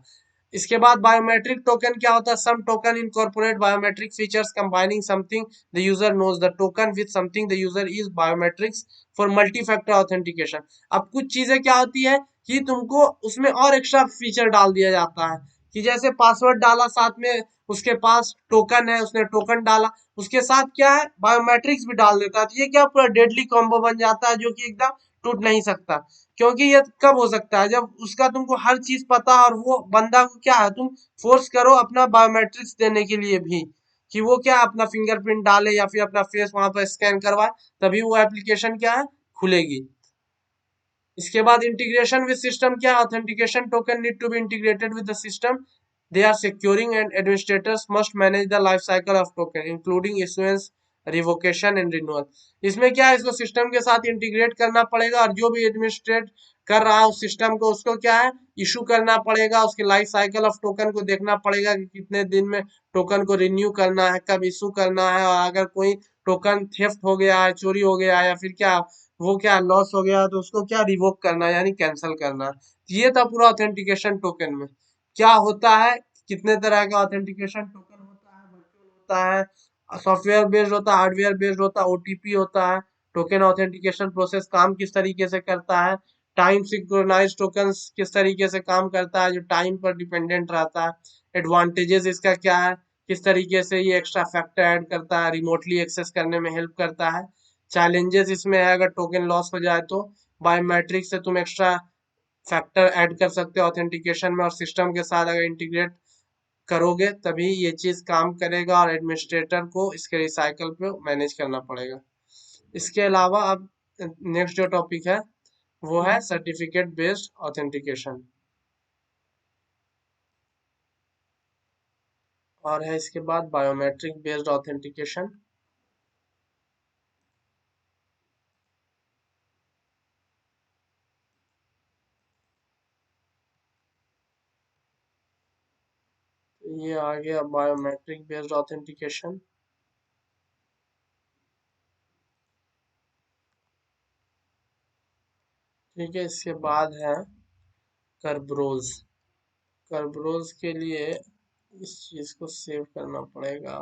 इसके बाद बायोमेट्रिक टोकन क्या होता है, some token incorporate biometric features combining something the user knows the token with something the user is biometrics for multi factor authentication. अब कुछ चीजें क्या होती है कि तुमको उसमें और एक्स्ट्रा फीचर डाल दिया जाता है, कि जैसे पासवर्ड डाला साथ में, उसके पास टोकन है, उसने टोकन डाला, उसके साथ क्या है, बायोमेट्रिक्स भी डाल देता है, तो ये क्या पूरा डेडली कॉम्बो बन जाता है जो कि एकदम टूट नहीं सकता। क्योंकि ये कब हो सकता है, जब उसका तुमको हर चीज पता, और वो बंदा को क्या है, तुम फोर्स करो अपना बायोमेट्रिक्स देने के लिए भी, कि वो क्या अपना फिंगरप्रिंट डाले या फिर अपना फेस वहां पर स्कैन करवाए, तभी वो एप्लीकेशन क्या है, खुलेगी। इसके बाद इंटीग्रेशन विद सिस्टम क्या, authentication token need to be integrated with the system they are securing, and administrators must manage the life cycle of token including issuance, revocation and renewal. इसमें क्या है, इसको सिस्टम के साथ इंटीग्रेट करना पड़ेगा, और जो भी एडमिनिस्ट्रेट कर रहा है उस सिस्टम को, उसको क्या है, इशू करना पड़ेगा, उसके लाइफ साइकिल ऑफ टोकन को देखना पड़ेगा कि कितने दिन में टोकन को रिन्यू करना है, कब इशू करना है, और अगर कोई टोकन थेफ्ट हो गया है, चोरी हो गया है, या फिर क्या वो क्या लॉस हो गया तो उसको क्या रिवोक करना है, यानी कैंसिल करना है। ये था पूरा ऑथेंटिकेशन टोकन में क्या होता है, कितने तरह का ऑथेंटिकेशन टोकन होता है, वर्चुअल होता है, सॉफ्टवेयर बेस्ड होता है, हार्डवेयर बेस्ड होता है, ओटीपी होता है, टोकन ऑथेंटिकेशन प्रोसेस काम किस तरीके से करता है, टाइम सिंक्रोनाइज टोकन किस तरीके से काम करता है जो टाइम पर डिपेंडेंट रहता है, एडवांटेजेस इसका क्या है, किस तरीके से ये एक्स्ट्रा फैक्टर ऐड करता है, रिमोटली एक्सेस करने में हेल्प करता है। चैलेंजेस इसमें है, अगर टोकन लॉस हो जाए तो बायोमेट्रिक से तुम एक्स्ट्रा फैक्टर ऐड कर सकते हो ऑथेंटिकेशन में, और सिस्टम के साथ अगर इंटीग्रेट करोगे तभी ये चीज काम करेगा, और एडमिनिस्ट्रेटर को इसके रिसाइकल पे मैनेज करना पड़ेगा। इसके अलावा अब नेक्स्ट जो टॉपिक है वो है सर्टिफिकेट बेस्ड ऑथेंटिकेशन, और है इसके बाद बायोमेट्रिक बेस्ड ऑथेंटिकेशन। ये आ गया बायोमेट्रिक बेस्ड ऑथेंटिकेशन। ठीक है, इसके बाद है करब्रोज। करब्रोज के लिए इस चीज को सेव करना पड़ेगा।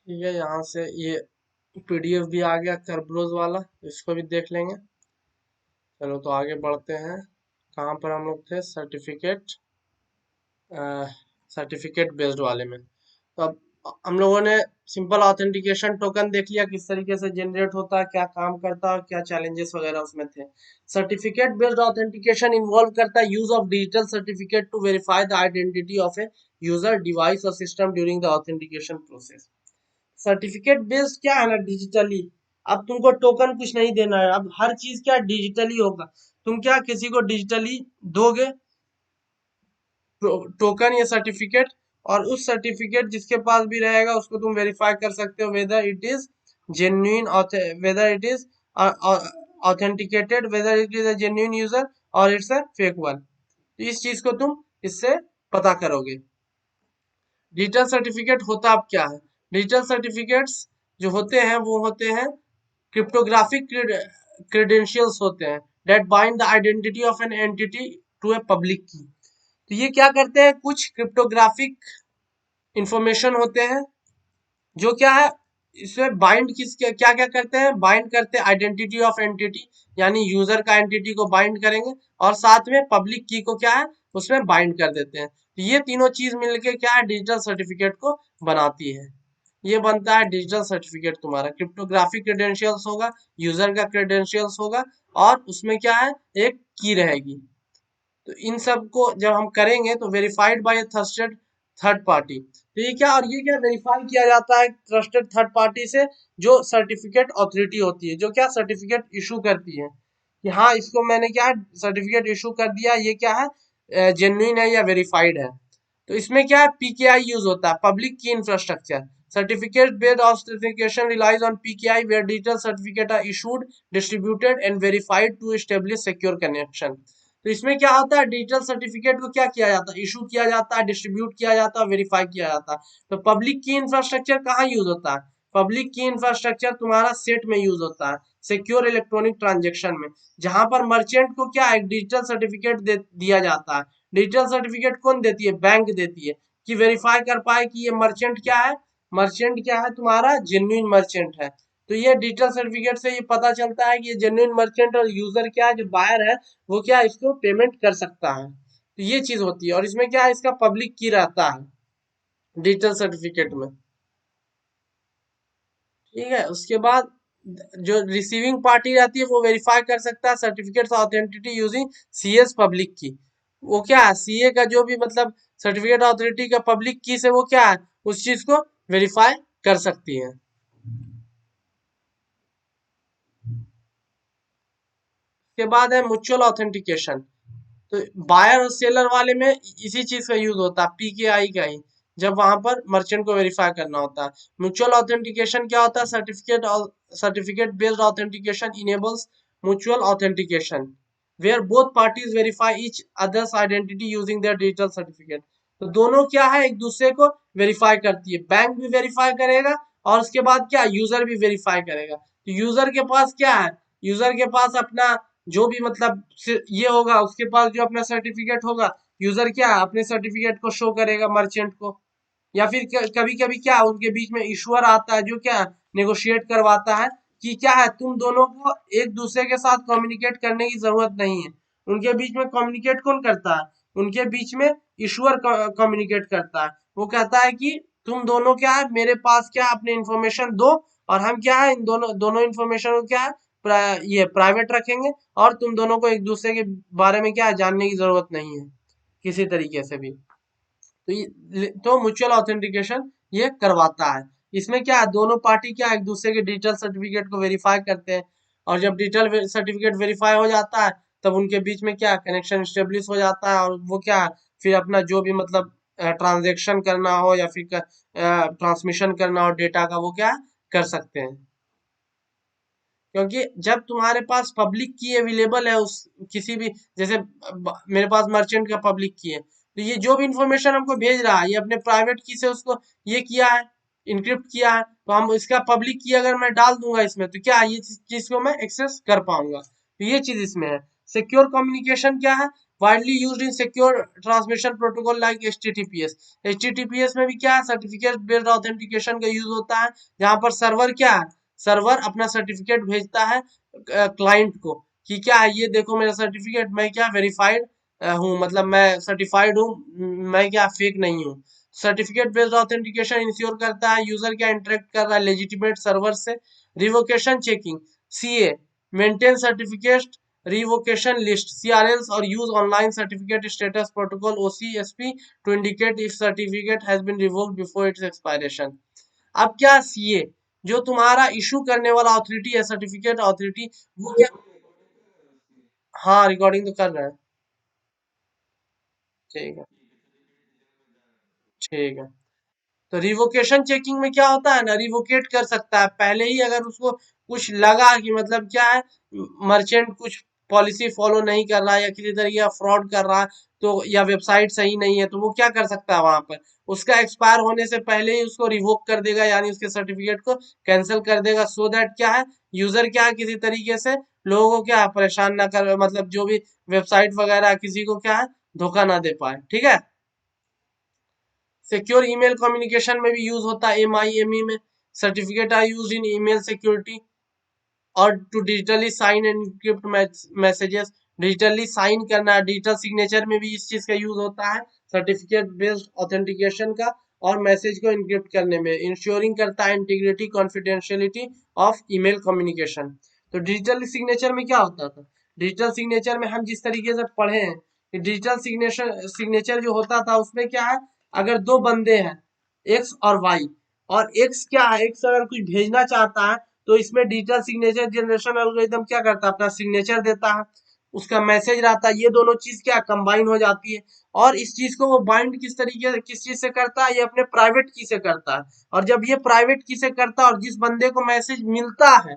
ठीक है, यहाँ से ये पीडीएफ भी आ गया करब्रोज वाला, इसको भी देख लेंगे। चलो तो आगे बढ़ते हैं, कहाँ पर हम लोग थे, सर्टिफिकेट, सर्टिफिकेट बेस्ड वाले में। तो अब हम लोगों ने सिंपल ऑथेंटिकेशन टोकन देख लिया किस तरीके से जनरेट होता है, क्या काम करता है, क्या चैलेंजेस वगैरह उसमें थे। सर्टिफिकेट बेस्ड ऑथेंटिकेशन इन्वॉल्व करता है use of digital certificate to verify the identity of a user, device और system during the authentication process. Certificate based क्या है ना, डिजिटली। अब तुमको टोकन कुछ नहीं देना है, अब हर चीज क्या डिजिटली होगा। तुम क्या किसी को डिजिटली दोगे टोकन या सर्टिफिकेट, और उस सर्टिफिकेट जिसके पास भी रहेगा उसको तुम वेरीफाई कर सकते हो whether it is genuine, whether it is authenticated, whether it is a genuine user और इट्स अ फेक वन। तो इस चीज को तुम इससे पता करोगे। डिजिटल सर्टिफिकेट होता अब क्या है, डिजिटल सर्टिफिकेट्स जो होते हैं वो होते हैं क्रिप्टोग्राफिक क्रेडेंशियल्स होते हैं that bind the identity of an entity to a public key. तो ये क्या करते हैं, कुछ क्रिप्टोग्राफिक इंफॉर्मेशन होते हैं जो क्या है, इसमें बाइंड किस क्या क्या करते हैं, बाइंड करते हैं आइडेंटिटी ऑफ एंटिटी, यानी यूजर का एंटिटी को बाइंड करेंगे, और साथ में पब्लिक की को क्या है उसमें बाइंड कर देते हैं। तो ये तीनों चीज मिलके क्या है डिजिटल सर्टिफिकेट को बनाती है। ये बनता है डिजिटल सर्टिफिकेट, तुम्हारा क्रिप्टोग्राफिक क्रेडेंशियल्स होगा, यूजर का क्रेडेंशियल्स होगा, और उसमें क्या है एक की रहेगी। तो इन सब को जब हम करेंगे तो verified bye trusted third party. तो ये क्या, और ये क्या वेरीफाई किया जाता है ट्रस्टेड थर्ड पार्टी से, जो सर्टिफिकेट ऑथोरिटी होती है, जो क्या सर्टिफिकेट इशू करती है कि हाँ इसको मैंने क्या सर्टिफिकेट इशू कर दिया, ये क्या है जेन्युइन है या वेरीफाइड है। तो इसमें क्या है पीकेआई यूज होता है, public key infrastructure. Certificate based authentication relies on PKI where digital certificate are issued, distributed and verified to establish secure connection. तो इसमें क्या होता है डिजिटल सर्टिफिकेट को क्या किया जाता है, इशू किया जाता है, डिस्ट्रीब्यूट किया जाता है, वेरीफाई किया जाता है। तो पब्लिक की इंफ्रास्ट्रक्चर कहाँ यूज होता है, पब्लिक की इंफ्रास्ट्रक्चर तुम्हारा सेट में यूज होता है, सिक्योर इलेक्ट्रॉनिक ट्रांजेक्शन में, जहां पर मर्चेंट को क्या एक डिजिटल सर्टिफिकेट दिया जाता है। डिजिटल सर्टिफिकेट कौन देती है, बैंक देती है, कि वेरीफाई कर पाए कि ये मर्चेंट क्या है, मर्चेंट क्या है तुम्हारा जेन्युइन मर्चेंट है। तो ये डिजिटल सर्टिफिकेट से ये पता चलता है कि ये जेन्युइन मर्चेंट, और यूजर क्या है जो बायर है वो क्या इसको पेमेंट कर सकता है। तो ये चीज होती है, और इसमें क्या है इसका पब्लिक की रहता है डिजिटल सर्टिफिकेट में। ठीक है, उसके बाद जो रिसीविंग पार्टी रहती है वो वेरीफाई कर सकता है सर्टिफिकेट ऑथेंटिटी यूजिंग सीएस पब्लिक की। वो क्या है सीए का जो भी मतलब सर्टिफिकेट अथॉरिटी का पब्लिक की से वो क्या है उस चीज को वेरीफाई कर सकती है। उसके बाद है म्यूचुअल ऑथेंटिकेशन। तो बायर और सेलर वाले में इसी चीज का यूज होता है पीकेआई का ही, जब वहां पर मर्चेंट को वेरीफाई करना होता है। म्यूचुअल ऑथेंटिकेशन क्या होता है, certificate based authentication enables mutual authentication where both parties verify each other's identity using their digital certificate. तो दोनों क्या है एक दूसरे को वेरीफाई करती है, बैंक भी वेरीफाई करेगा और उसके बाद क्या यूजर भी वेरीफाई करेगा। तो यूजर के पास क्या है, यूजर के पास अपना जो भी मतलब ये होगा, उसके पास जो अपना सर्टिफिकेट होगा, यूजर क्या अपने सर्टिफिकेट को शो करेगा मर्चेंट को। या फिर कभी कभी क्या उनके बीच में इशूअर आता है जो क्या नेगोशिएट करवाता है कि क्या है तुम दोनों को एक दूसरे के साथ कम्युनिकेट करने की जरूरत नहीं है। उनके बीच में कम्युनिकेट कौन करता है, उनके बीच में इशूअर कम्युनिकेट करता है। वो कहता है कि तुम दोनों क्या है मेरे पास क्या अपने इंफॉर्मेशन दो, और हम क्या है इन दोनों दोनों इंफॉर्मेशन को क्या है ये प्राइवेट रखेंगे, और तुम दोनों को एक दूसरे के बारे में क्या है जानने की जरूरत नहीं है किसी तरीके से भी। तो म्यूचुअल ऑथेंटिकेशन ये करवाता है। इसमें क्या है दोनों पार्टी क्या एक दूसरे के डिजिटल सर्टिफिकेट को वेरीफाई करते हैं, और जब डिजिटल सर्टिफिकेट वेरीफाई हो जाता है तब उनके बीच में क्या कनेक्शन स्टेब्लिश हो जाता है, और वो क्या फिर अपना जो भी मतलब ट्रांजेक्शन करना हो या फिर ट्रांसमिशन करना हो डेटा का वो क्या कर सकते हैं। क्योंकि जब तुम्हारे पास पब्लिक की अवेलेबल है उस किसी भी, जैसे मेरे पास मर्चेंट का पब्लिक की है, तो ये जो भी इंफॉर्मेशन हमको भेज रहा है ये अपने प्राइवेट की से उसको ये किया है, इनक्रिप्ट किया है, तो हम इसका पब्लिक की अगर मैं डाल दूंगा इसमें तो क्या ये चीज को मैं एक्सेस कर पाऊंगा। तो ये चीज इसमें है। सिक्योर कम्युनिकेशन क्या है, widely used in secure transmission protocol like HTTPS. HTTPS में भी क्या है सर्टिफिकेट बेस्ड ऑथेंटिकेशन का यूज होता है, जहां पर सर्वर क्या है, सर्वर अपना सर्टिफिकेट भेजता है क्लाइंट को कि क्या है ये देखो मेरा सर्टिफिकेट, मैं क्या वेरीफाइड हूँ, मतलब मैं सर्टिफाइड हूँ, मैं क्या फेक नहीं हूँ। सर्टिफिकेट बेस्ड ऑथेंटिकेशन इंश्योर करता है यूजर क्या इंटरेक्ट कर रहा है लेजिटिमेट सर्वर से। Revocation checking, CA maintain certificate revocation list, CRLs और use online certificate status protocol OCSP to indicate if certificate has been revoked before its expiration. अब क्या सीए जो तुम्हारा इशू करने वाला अथॉरिटी है सर्टिफिकेट अथॉरिटी वो क्या, हाँ रिकॉर्डिंग तो कर रहा है। ठीक है, ठीक है। तो रिवोकेशन चेकिंग में क्या होता है ना, रिवोकेट कर सकता है पहले ही अगर उसको कुछ लगा कि मतलब क्या है मर्चेंट कुछ पॉलिसी फॉलो नहीं कर रहा है या किसी तरीके का फ्रॉड कर रहा है तो या वेबसाइट सही नहीं है तो वो क्या कर सकता है वहां पर उसका एक्सपायर होने से पहले ही उसको रिवोक कर देगा यानी उसके सर्टिफिकेट को कैंसिल कर देगा सो दैट क्या है यूजर क्या है किसी तरीके से लोगों को क्या है परेशान ना कर मतलब जो भी वेबसाइट वगैरह किसी को क्या है धोखा ना दे पाए। ठीक है। सिक्योर ईमेल कम्युनिकेशन में भी यूज होता है एमआईएमई में। Certificate are use in email security और to digitally sign and encrypt messages. Digitally sign करना डिजिटल सिग्नेचर में भी इस चीज का यूज होता है सर्टिफिकेट बेस्ड ऑथेंटिकेशन का। और मैसेज को इनक्रिप्ट करने में इंश्योरिंग करता है integrity confidentiality of email communication. तो डिजिटल सिग्नेचर में क्या होता था, डिजिटल सिग्नेचर में हम जिस तरीके से पढ़े हैं कि डिजिटल सिग्नेचर जो होता था उसमें क्या है अगर दो बंदे हैं एक्स और वाई और एक्स क्या है एक्स अगर कुछ भेजना चाहता है तो इसमें डिजिटल सिग्नेचर जनरेशन एल्गोरिथम क्या करता है अपना सिग्नेचर देता है उसका मैसेज रहता है ये दोनों चीज क्या कंबाइन हो जाती है। और इस चीज को वो बाइंड किस तरीके से किस चीज से करता है ये अपने प्राइवेट की से करता है। और जब ये प्राइवेट की से करता है और जिस बंदे को मैसेज मिलता है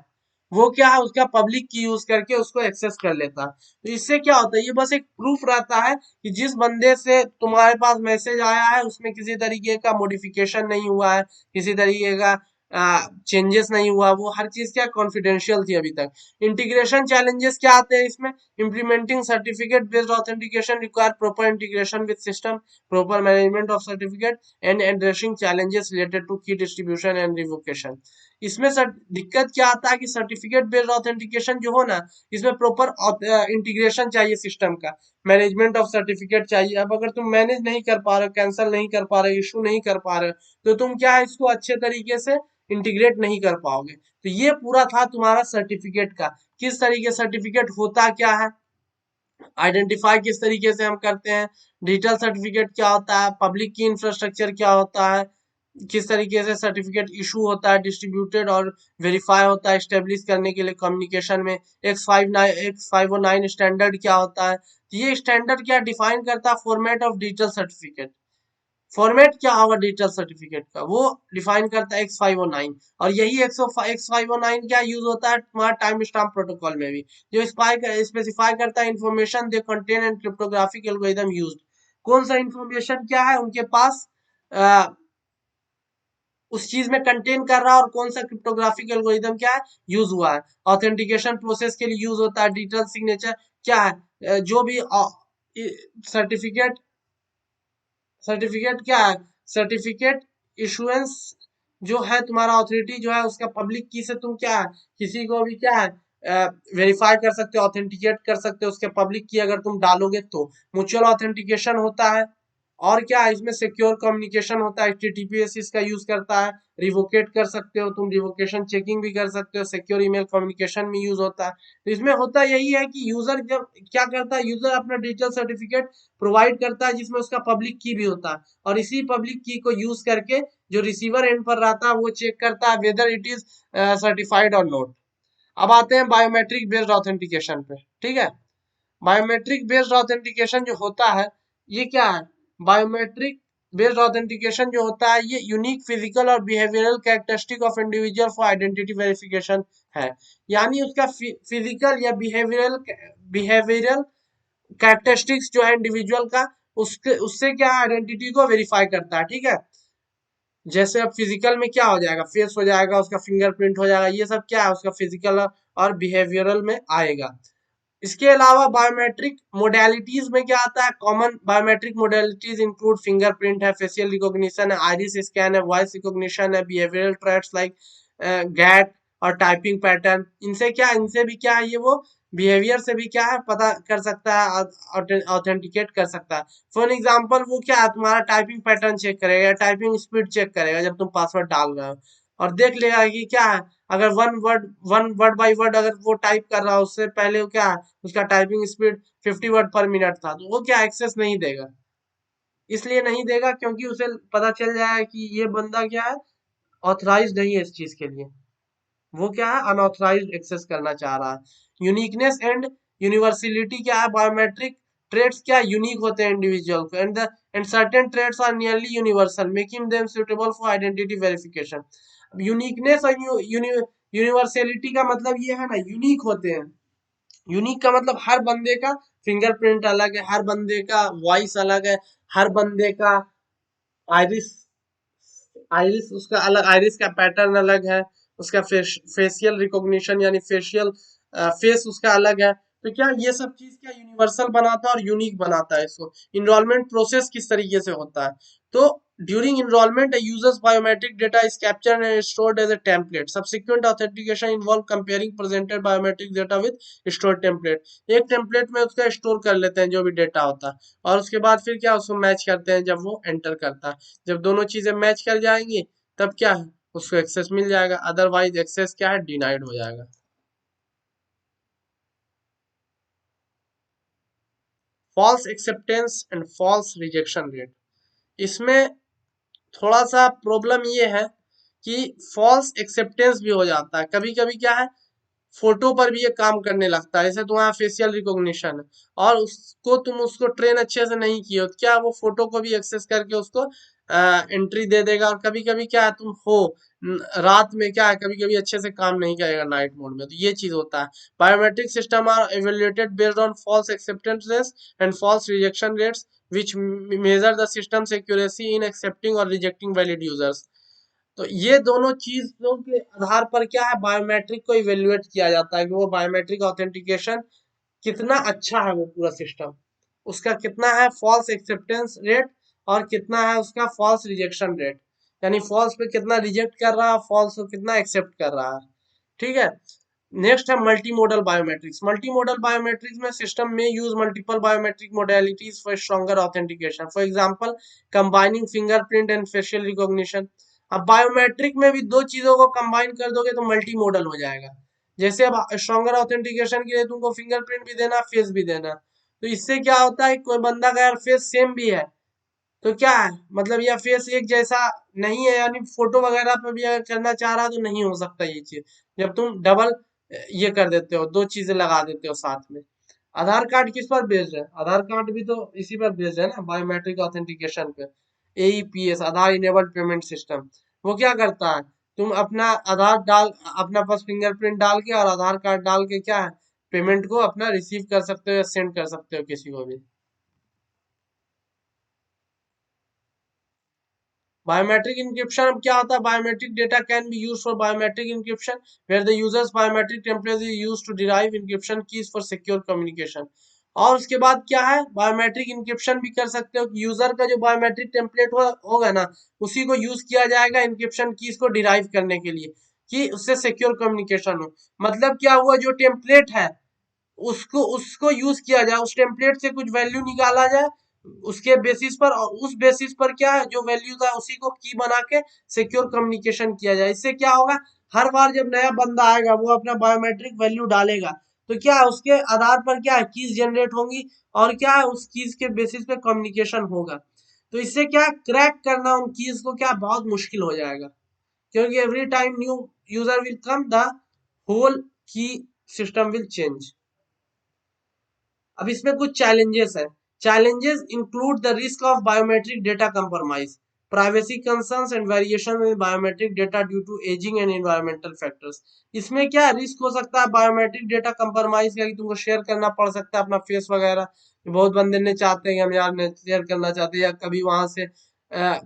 वो क्या है उसका पब्लिक की यूज करके उसको एक्सेस कर लेता है। तो इससे क्या होता है ये बस एक प्रूफ रहता है कि जिस बंदे से तुम्हारे पास मैसेज आया है उसमें किसी तरीके का मॉडिफिकेशन नहीं हुआ है किसी तरीके का चेंजेस नहीं हुआ वो हर चीज क्या कॉन्फिडेंशियल थी अभी तक। इंटीग्रेशन चैलेंजेस क्या आते हैं इसमें, implementing certificate based authentication require proper integration with system proper management of certificate and addressing challenges related to key distribution and revocation. इसमें सर दिक्कत क्या आता है कि सर्टिफिकेट बेस्ड ऑथेंटिकेशन जो हो ना इसमें प्रॉपर इंटीग्रेशन चाहिए सिस्टम का मैनेजमेंट ऑफ सर्टिफिकेट चाहिए। अब अगर तुम मैनेज नहीं कर पा रहे हो कैंसिल नहीं कर पा रहे हो इशू नहीं कर पा रहे हो तो तुम क्या है इसको अच्छे तरीके से इंटीग्रेट नहीं कर पाओगे। तो ये पूरा था तुम्हारा सर्टिफिकेट का किस तरीके सर्टिफिकेट होता क्या है आइडेंटिफाई किस तरीके से हम करते हैं, डिजिटल सर्टिफिकेट क्या होता है, पब्लिक की इंफ्रास्ट्रक्चर क्या होता है, किस तरीके से सर्टिफिकेट इशू होता है डिस्ट्रीब्यूटेड और वेरीफाई होता है स्टेब्लिश करने के लिए कम्युनिकेशन में। X509 स्टैंडर्ड क्या होता है, ये स्टैंडर्ड क्या डिफाइन करता है format of digital certificate. Format क्या होगा डिजिटल सर्टिफिकेट का वो डिफाइन करता है X509। और यही X509 क्या यूज होता है तुम्हारा टाइम स्टैम्प प्रोटोकॉल में भी जो स्पेसिफाई करता है information they contain and cryptographic algorithm used. कौन सा इंफॉर्मेशन क्या है उनके पास उस चीज में कंटेन कर रहा है और कौन सा क्रिप्टोग्राफिक एल्गोरिथम क्या है यूज हुआ है। ऑथेंटिकेशन प्रोसेस के लिए यूज होता है डिजिटल सिग्नेचर क्या है जो भी सर्टिफिकेट सर्टिफिकेट क्या है सर्टिफिकेट इशुएंस जो है तुम्हारा ऑथोरिटी जो है उसका पब्लिक की से तुम क्या है किसी को भी क्या है वेरीफाई कर सकते हो ऑथेंटिकेट कर सकते हो उसके पब्लिक की अगर तुम डालोगे तो म्यूचुअल ऑथेंटिकेशन होता है। और क्या है इसमें सिक्योर कम्युनिकेशन होता है HTTPS इसका यूज करता है रिवोकेट कर सकते हो तुम रिवोकेशन चेकिंग भी कर सकते हो सिक्योर ईमेल कम्युनिकेशन में यूज होता है। तो इसमें होता यही है कि यूजर जब क्या करता है यूजर अपना डिजिटल सर्टिफिकेट प्रोवाइड करता है जिसमें उसका पब्लिक की भी होता है और इसी पब्लिक की को यूज करके जो रिसीवर एंड पर रहता है वो चेक करता है वेदर इट इज सर्टिफाइड और नॉट। अब आते हैं बायोमेट्रिक बेस्ड ऑथेंटिकेशन पे। ठीक है, बायोमेट्रिक बेस्ड ऑथेंटिकेशन जो होता है ये क्या है, बायोमेट्रिक बेस्ड ऑथेंटिकेशन जो होता है ये यूनिक फिजिकल और behavioural characteristic of individual for identity verification है। यानी उसका फिजिकल या बिहेवियरल कैरेक्टरिस्टिक्स जो है इंडिविजुअल का उसके उससे क्या आइडेंटिटी को वेरीफाई करता है। ठीक है, जैसे अब फिजिकल में क्या हो जाएगा फेस हो जाएगा उसका फिंगरप्रिंट हो जाएगा ये सब क्या है उसका फिजिकल और बिहेवियरल में आएगा। इसके अलावा बायोमेट्रिक मोडेलिटीज में क्या आता है, common biometric modalities include fingerprint है फेशियल रिकॉग्निशन है आइरिस स्कैन है वॉइस रिकॉग्निशन है बिहेवियरल ट्रेट्स लाइक गैट और टाइपिंग पैटर्न। इनसे क्या इनसे भी क्या है ये वो बिहेवियर से भी क्या है पता कर सकता है, ऑथेंटिकेट कर सकता है। फॉर एग्जाम्पल वो क्या है, तुम्हारा टाइपिंग पैटर्न चेक करेगा, टाइपिंग स्पीड चेक करेगा जब तुम पासवर्ड डाल रहे हो, और देख लेगा कि क्या है, अगर वन वर्ड बाई वर्ड अगर वो टाइप कर रहा है, उससे पहले वो क्या है, उसका टाइपिंग स्पीड 50 वर्ड पर मिनट था, तो वो क्या एक्सेस नहीं देगा। इसलिए नहीं देगा क्योंकि उसे पता चल जाएगा कि ये बंदा क्या है, ऑथराइज नहीं है इस चीज के लिए, वो क्या है, अनऑथराइज्ड एक्सेस करना चाह रहा है। यूनिकनेस एंड यूनिवर्सलिटी क्या है, बायोमेट्रिक ट्रेड्स क्या यूनिक होते हैं इंडिविजुअल को, and certain traits are nearly universal making them suitable for identity verification. Uniqueness और यूनिवर्सलिटी का मतलब ये है ना, यूनिक होते हैं। यूनिक का मतलब हर बंदे का फिंगरप्रिंट अलग है, हर बंदे का वॉइस अलग है, हर बंदे का आइरिस आइरिस उसका अलग, आइरिस का पैटर्न अलग है, उसका फेशियल रिकॉग्निशन यानी फेशियल फेस उसका अलग है। तो क्या ये सब चीज क्या यूनिवर्सल बनाता है और यूनिक बनाता है इसको। इनरोलमेंट प्रोसेस किस तरीके से होता है, तो during enrollment users biometric data is captured and stored as a template. Subsequent authentication involve comparing presented biometric data with stored template. एक टेम्पलेट में उसका स्टोर कर लेते हैं जो भी डेटा होता है, और उसके बाद फिर क्या उसको मैच करते हैं जब वो एंटर करता है। जब दोनों चीजें मैच कर जाएंगी तब क्या है, उसको एक्सेस मिल जाएगा, अदरवाइज एक्सेस क्या है, डिनाइड हो जाएगा। False acceptance and false rejection rate, इसमें थोड़ा सा प्रॉब्लम ये है कि फॉल्स एक्सेप्टेंस भी हो जाता है कभी कभी। क्या है, फोटो पर भी ये काम करने लगता है, जैसे तुम्हारा फेशियल रिकॉग्निशन है और उसको तुम उसको ट्रेन अच्छे से नहीं किए हो, तो क्या वो फोटो को भी एक्सेस करके उसको एंट्री दे देगा। और कभी कभी क्या है, तुम हो रात में क्या है, कभी कभी अच्छे से काम नहीं करेगा नाइट मोड में, तो ये चीज होता है। Biometric system are evaluated based on false acceptance and false rejection rates which measure the system's accuracy in accepting or rejecting valid users। तो ये दोनों चीजों के आधार पर क्या है, बायोमेट्रिक को इवेल्युएट किया जाता है कि वो बायोमेट्रिक ऑथेंटिकेशन कितना अच्छा है, वो पूरा सिस्टम उसका कितना है फॉल्स एक्सेप्टेंस रेट, और कितना है उसका फॉल्स रिजेक्शन रेट, यानी फॉल्स पे कितना रिजेक्ट कर रहा है, फॉल्स को कितना एक्सेप्ट कर रहा है। ठीक है। नेक्स्ट है multi modal biometrics. Multi modal biometrics में सिस्टम में use multiple biometric modalities for stronger authentication, for example combining fingerprint and facial recognition. अब बायोमेट्रिक में भी दो चीजों को कंबाइन कर दोगे तो मल्टी मॉडल हो जाएगा। जैसे अब स्ट्रॉन्गर ऑथेंटिकेशन के लिए तुमको फिंगरप्रिंट भी देना, फेस भी देना, तो इससे क्या होता है, कोई बंदा का यार फेस सेम भी है तो क्या है, मतलब यह फेस एक जैसा नहीं है, यानी फोटो वगैरह पे भी अगर करना चाह रहा तो नहीं हो सकता ये चीज। जब तुम डबल ये कर देते हो, दो चीजें लगा देते हो साथ में। आधार कार्ड किस पर बेस्ड है, आधार कार्ड भी तो इसी पर बेस्ड है ना, बायोमेट्रिक ऑथेंटिकेशन पे। एईपीएस आधार इनेबल्ड पेमेंट सिस्टम, वो क्या करता है, तुम अपना आधार डाल, अपना पास फिंगरप्रिंट डाल के और आधार कार्ड डाल के क्या है, पेमेंट को अपना रिसीव कर सकते हो या सेंड कर सकते हो किसी को भी। बायोमेट्रिक इंक्रिप्शन अब क्या होता है, biometric data can be used for biometric encryption where the users biometric template is used to derive encryption keys for secure communication. और उसके बाद क्या है, बायोमेट्रिक इंक्रिप्शन भी कर सकते हो कि यूजर का जो बायोमेट्रिक टेम्पलेट होगा ना, उसी को यूज किया जाएगा इंक्रिप्शन कीज को डिराइव करने के लिए, कि उससे सिक्योर कम्युनिकेशन हो। मतलब क्या हुआ, जो टेम्पलेट है उसको उसको यूज किया जाए, उस टेम्पलेट से कुछ वैल्यू निकाला जाए उसके बेसिस पर, और उस बेसिस पर क्या है जो वैल्यू था उसी को की बना के सिक्योर कम्युनिकेशन किया जाए। इससे क्या होगा, हर बार जब नया बंदा आएगा वो अपना बायोमेट्रिक वैल्यू डालेगा, तो क्या है उसके आधार पर क्या है कीज जनरेट होंगी, और क्या है उस कीज के बेसिस पे कम्युनिकेशन होगा। तो इससे क्या क्रैक करना उन कीज को क्या बहुत मुश्किल हो जाएगा, क्योंकि every time new user will come the whole key system will change. अब इसमें कुछ चैलेंजेस है। Challenges include the risk of biometric data compromise, privacy concerns and variation in biometric data due to aging and environmental factors. इसमें क्या risk हो सकता है biometric data compromise का, कि तुमको शेयर करना पड़ सकता है अपना फेस वगैरह, बहुत बंदे ने चाहते हैं कि हम यार शेयर करना चाहते हैं, या कभी वहां से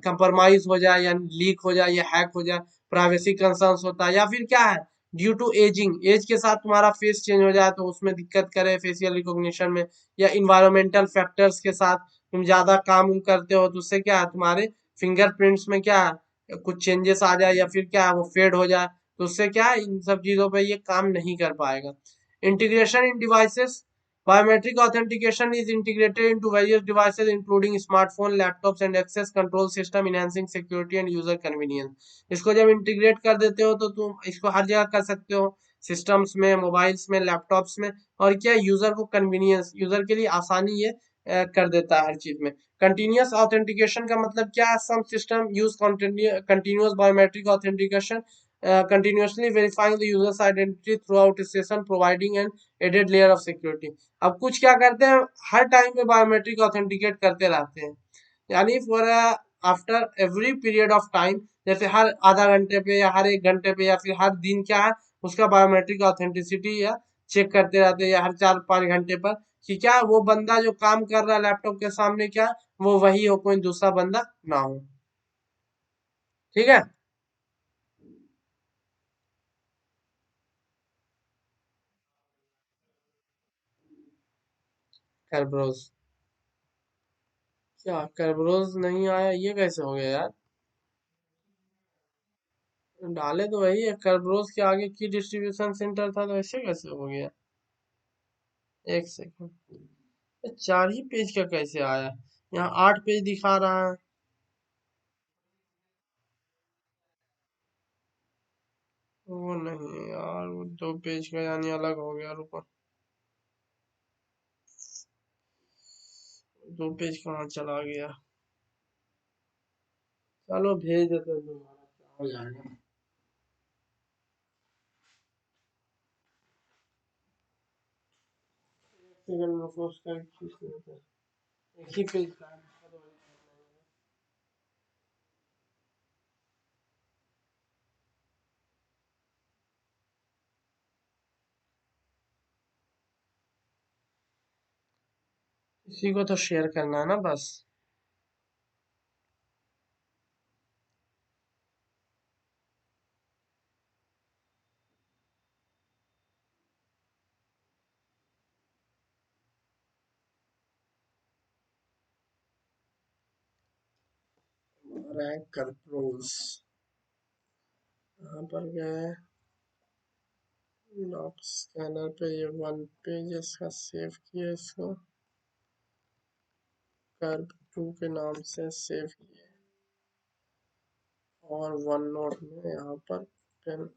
कंप्रोमाइज हो जाए या लीक हो जाए या हैक हो जाए, प्राइवेसी कंसर्न्स होता है। या फिर क्या है, ड्यू टू एजिंग, एज के साथ तुम्हारा फेस चेंज हो जाए तो उसमें दिक्कत करे फेशियल रिकॉग्निशन में, या इन्वायरमेंटल फैक्टर्स के साथ तुम ज्यादा काम करते हो तो उससे क्या है तुम्हारे फिंगरप्रिंट्स में क्या है कुछ चेंजेस आ जाए, या फिर क्या है वो फेड हो जाए, तो उससे क्या है इन सब चीजों पे ये काम नहीं कर पाएगा। Integration in devices. Biometric authentication is integrated into various devices, including smartphone, laptops, and access control system, enhancing security and user convenience. इसको जब इंटीग्रेट कर देते हो तो तुम इसको हर जगह कर सकते हो, सिस्टम्स में, मोबाइल्स में, लैपटॉप्स में, और क्या यूजर को कन्वीनियंस, यूजर के लिए आसानी ये कर देता है हर चीज में। कंटिन्यूअस ऑथेंटिकेशन का मतलब क्या है? Some system use continuous biometric authentication, continuously verifying the user's identity throughout a session, providing an added layer of security। अब कुछ क्या करते हैं, हर टाइम पे बायोमेट्रिक ऑथेंटिकेट करते रहते हैं, यानी for after every period of time, जैसे हर आधा घंटे पे या हर एक घंटे पे या फिर हर दिन क्या है, उसका बायोमेट्रिक ऑथेंटिसिटी या चेक करते रहते हैं, या हर 4-5 घंटे पर, कि क्या वो बंदा जो काम कर रहा है लैपटॉप के सामने, क्या वो वही हो, कोई दूसरा बंदा ना हो। ठीक है। कैरब्रोज, क्या कैरब्रोज नहीं आया, ये कैसे हो गया यार? डाले तो वही है, कैरब्रोज के आगे की डिस्ट्रीब्यूशन सेंटर था, तो ऐसे कैसे हो गया? एक सेकंड, ये 4 ही पेज का कैसे आया? यहाँ 8 पेज दिखा रहा है। वो नहीं यार, वो 2 पेज का यानी अलग हो गया, रुको। 2 पेज कहाँ चला गया? चलो भेज देते हैं दोबारा, क्या हो जाएगा। सेकंड में फोर्स कर खींच लेते हैं। एक ही पेज का है। इसी को तो शेयर करना है ना बस। रैंक कैरब्रोज, यहाँ पर गए डॉट स्कैनर पे, ये 1 पेज इसका सेव किया, इसको कर्व 2 के नाम से सेव किए, और वन नोट में यहाँ पर पेन।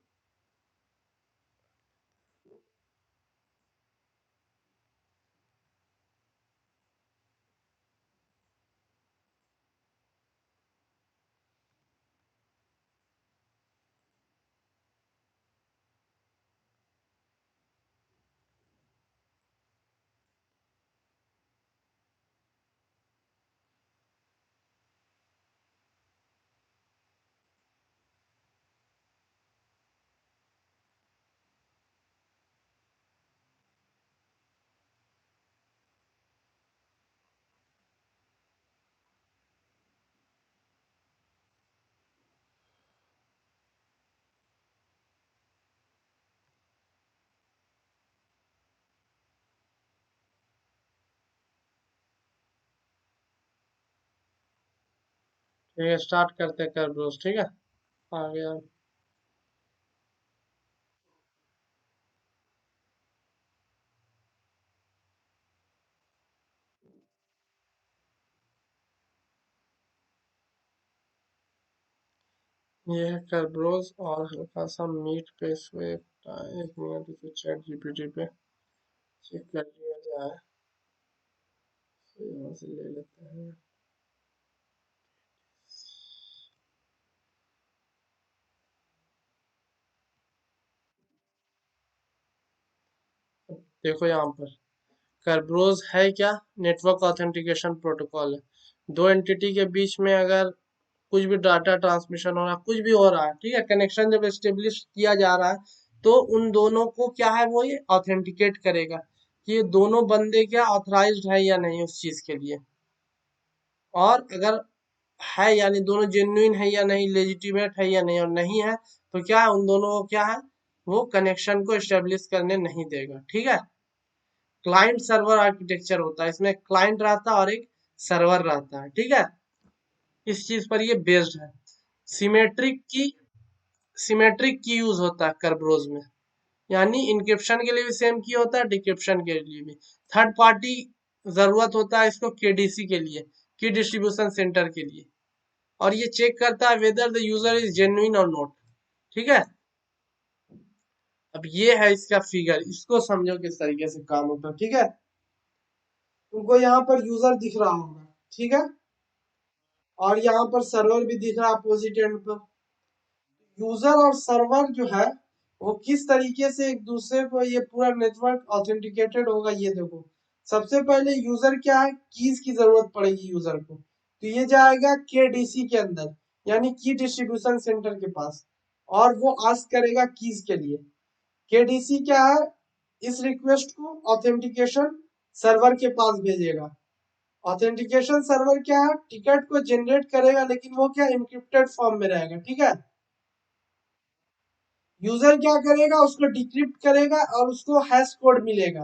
ठीक है, स्टार्ट करते हैं कैरब्रोज, ठीक है। आ गया। ये है कैरब्रोज, और हल्का सा मीट पे इसको एक मिनट इसे चैट जीपीटी पे चेक कर लिया जाए, तो यहाँ से ले लेते हैं। देखो यहाँ पर कैरब्रोज है क्या? नेटवर्क ऑथेंटिकेशन प्रोटोकॉल है। दो एंटिटी के बीच में अगर कुछ भी डाटा ट्रांसमिशन हो रहा है, कुछ भी हो रहा है, ठीक है, कनेक्शन जब एस्टेब्लिश किया जा रहा है, तो उन दोनों को क्या है, वो ये ऑथेंटिकेट करेगा कि ये दोनों बंदे क्या ऑथराइज्ड है या नहीं उस चीज के लिए, और अगर है यानी दोनों जेन्युइन है या नहीं, लेजिटिमेट है या नहीं, और नहीं है तो क्या है, उन दोनों को क्या है, वो कनेक्शन को एस्टेब्लिश करने नहीं देगा। ठीक है। क्लाइंट सर्वर आर्किटेक्चर होता है, इसमें क्लाइंट रहता है और एक सर्वर रहता है। ठीक है, इस चीज पर ये बेस्ड है। सिमेट्रिक की, सिमेट्रिक की यूज होता है कर्ब्रोज में, यानी इंक्रिप्शन के लिए भी सेम की होता है, डिक्रिप्शन के लिए भी। थर्ड पार्टी जरूरत होता है इसको केडीसी के लिए, की डिस्ट्रीब्यूशन सेंटर के लिए, और ये चेक करता है whether the user is genuine और नॉट। ठीक है। अब ये है इसका फिगर, इसको समझो किस तरीके से काम होता है। ठीक है, तुमको यहाँ पर यूजर दिख रहा होगा, ठीक है, और यहाँ पर सर्वर भी दिख रहा है अपोजिट एंड पर। यूजर और सर्वर जो है वो किस तरीके से एक दूसरे को ये पूरा नेटवर्क ऑथेंटिकेटेड होगा, ये देखो। सबसे पहले यूजर क्या है, कीज की जरूरत पड़ेगी यूजर को, तो ये जाएगा केडीसी के अंदर, यानी की डिस्ट्रीब्यूशन सेंटर के पास, और वो आस्क करेगा कीज के लिए। केडीसी क्या है, इस रिक्वेस्ट को ऑथेंटिकेशन सर्वर के पास भेजेगा। ऑथेंटिकेशन सर्वर क्या है, टिकट को जनरेट करेगा, लेकिन वो क्या इनक्रिप्टेड फॉर्म में रहेगा। ठीक है, यूजर क्या करेगा, उसको डिक्रिप्ट करेगा और उसको हैश कोड मिलेगा,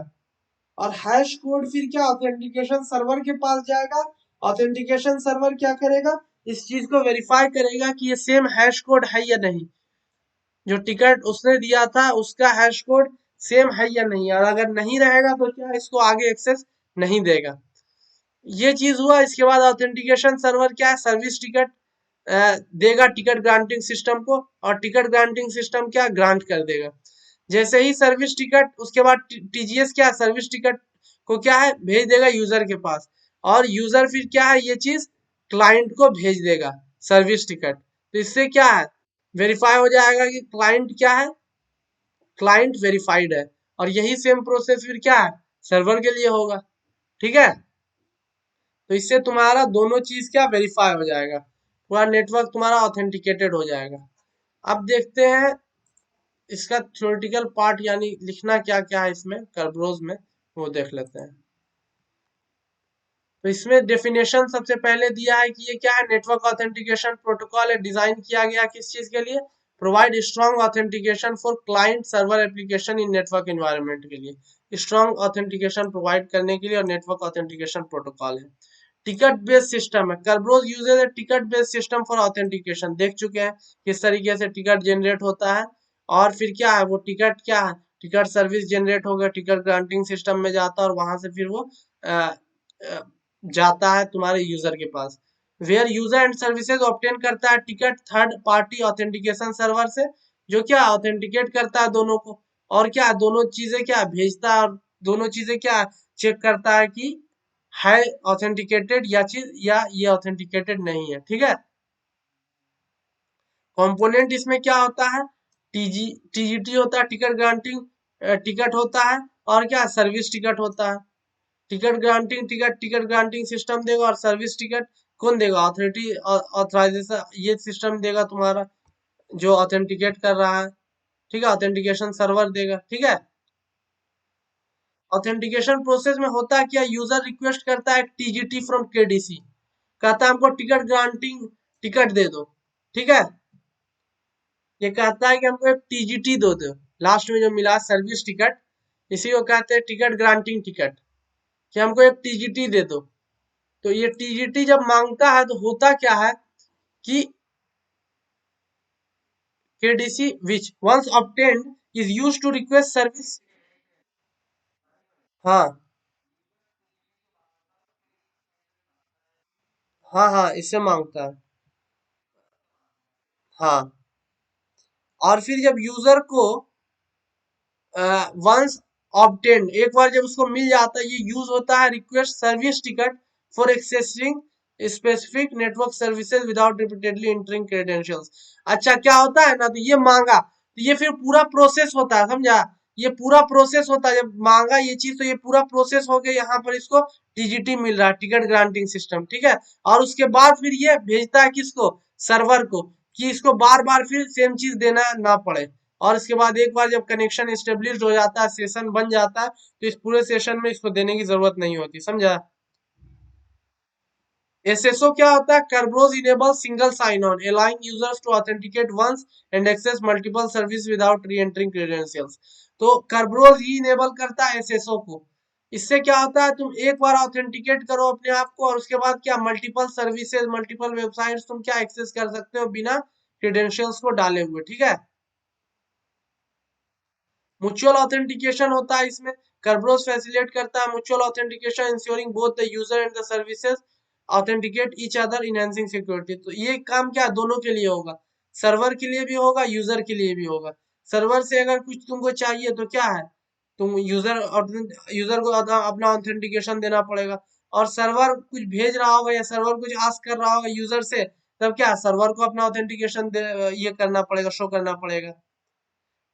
और हैश कोड फिर क्या ऑथेंटिकेशन सर्वर के पास जाएगा। ऑथेंटिकेशन सर्वर क्या करेगा, इस चीज को वेरीफाई करेगा कि ये सेम हैश कोड है या नहीं, जो टिकट उसने दिया था उसका हैश कोड सेम है या नहीं, और अगर नहीं रहेगा तो क्या इसको आगे एक्सेस नहीं देगा। ये चीज हुआ। इसके बाद ऑथेंटिकेशन सर्वर क्या है, सर्विस टिकट देगा टिकट ग्रांटिंग सिस्टम को, और टिकट ग्रांटिंग सिस्टम क्या ग्रांट कर देगा। जैसे ही सर्विस टिकट, उसके बाद टीजीएस क्या सर्विस टिकट को क्या है भेज देगा यूजर के पास, और यूजर फिर क्या है ये चीज क्लाइंट को भेज देगा सर्विस टिकट। तो इससे क्या है वेरीफाई हो जाएगा कि क्लाइंट क्या है, क्लाइंट वेरीफाइड है, और यही सेम प्रोसेस फिर क्या है सर्वर के लिए होगा। ठीक है, तो इससे तुम्हारा दोनों चीज क्या वेरीफाई हो जाएगा, पूरा नेटवर्क तुम्हारा ऑथेंटिकेटेड हो जाएगा। अब देखते हैं इसका थ्योरेटिकल पार्ट, यानी लिखना क्या क्या है इसमें कर्बरोज में, वो देख लेते हैं। तो इसमें डेफिनेशन सबसे पहले दिया है कि ये क्या है, नेटवर्क ऑथेंटिकेशन प्रोटोकॉल है, डिजाइन किया गया किस चीज के लिए, provide strong authentication for client server application in network environment के लिए, स्ट्रॉन्ग ऑथेंटिकेशन प्रोवाइड करने के लिए, और नेटवर्क ऑथेंटिकेशन प्रोटोकॉल है। टिकट बेस्ड सिस्टम है, Kerberos uses a ticket based system for authentication, देख चुके हैं किस तरीके से टिकट जनरेट होता है। और फिर क्या है वो टिकट क्या है, टिकट सर्विस जनरेट हो गया, टिकट ग्रांटिंग सिस्टम में जाता है, और वहां से फिर वो जाता है तुम्हारे यूजर के पास। Where user and services obtain करता है ticket third party authentication server से, जो क्या ऑथेंटिकेट करता है दोनों को, और क्या दोनों चीजें क्या भेजता है, और दोनों चीजें क्या चेक करता है कि है ऑथेंटिकेटेड या चीज, या ये ऑथेंटिकेटेड नहीं है। ठीक है, कंपोनेंट इसमें क्या होता है, टीजीटी होता है, टिकट ग्रांटिंग टिकट होता है, और क्या सर्विस टिकट होता है। टिकट ग्रांटिंग सिस्टम देगा, और सर्विस टिकट कौन देगा, अथॉरिटी ऑथराइजेशन ये सिस्टम देगा तुम्हारा जो ऑथेंटिकेट कर रहा है। ठीक है, ऑथेंटिकेशन सर्वर देगा। ठीक है, ऑथेंटिकेशन प्रोसेस में होता है क्या, यूजर रिक्वेस्ट करता है टीजीटी फ्रॉम केडीसी, कहता है हमको टिकट ग्रांटिंग टिकट दे दो। ठीक है, ये कहता है कि हमको एक टीजीटी दो दो, लास्ट में जो मिला सर्विस टिकट, इसी को कहते हैं टिकट ग्रांटिंग टिकट, कि हमको एक टीजीटी दे दो। तो ये टीजीटी जब मांगता है तो होता क्या है कि KDC which once obtained is used to request service. हाँ हाँ हाँ, इससे मांगता है। हाँ, और फिर जब यूजर को वंस ऑब्टेन्ड एक बार जब उसको मिल जाता है, ये यूज होता है request service ticket for accessing specific network services without repeatedly entering credentials. अच्छा क्या होता है ना, तो ये मांगा तो ये फिर पूरा प्रोसेस होता है, समझा, ये पूरा प्रोसेस होता है, जब मांगा ये चीज तो ये पूरा प्रोसेस हो गया, यहाँ पर इसको टीजीटी मिल रहा है, टिकट ग्रांटिंग सिस्टम। ठीक है, और उसके बाद फिर ये भेजता है किसको, सर्वर को, कि इसको बार बार फिर सेम चीज देना ना पड़े। और इसके बाद एक बार जब कनेक्शन एस्टेब्लिश हो जाता है, सेशन बन जाता है, तो इस पूरे सेशन में इसको देने की जरूरत नहीं होती, समझा। एसएसओ क्या होता है, Kerberos enable single sign-on, allowing users to authenticate once and access multiple services without re-entering credentials। तो Kerberos ही इनेबल करता है एसएसओ को। इससे क्या होता है, तुम एक बार ऑथेंटिकेट करो अपने आप को, और उसके बाद क्या मल्टीपल सर्विसेज मल्टीपल वेबसाइट्स तुम क्या एक्सेस कर सकते हो बिना क्रेडेंशियल्स को डाले हुए। ठीक है, म्यूचुअल ऑथेंटिकेशन होता है इसमें, Kerberos फैसिलिटेट करता है mutual authentication ensuring both the user and the services authenticate each other enhancing security. तो ये काम क्या दोनों के लिए होगा, सर्वर के लिए भी होगा, यूजर के लिए भी होगा। सर्वर से अगर कुछ तुमको चाहिए तो क्या है, तुम यूजर को अपना ऑथेंटिकेशन देना पड़ेगा, और सर्वर कुछ भेज रहा होगा या सर्वर कुछ आस्क कर रहा होगा यूजर से, तब क्या सर्वर को अपना ऑथेंटिकेशन ये करना पड़ेगा, शो करना पड़ेगा।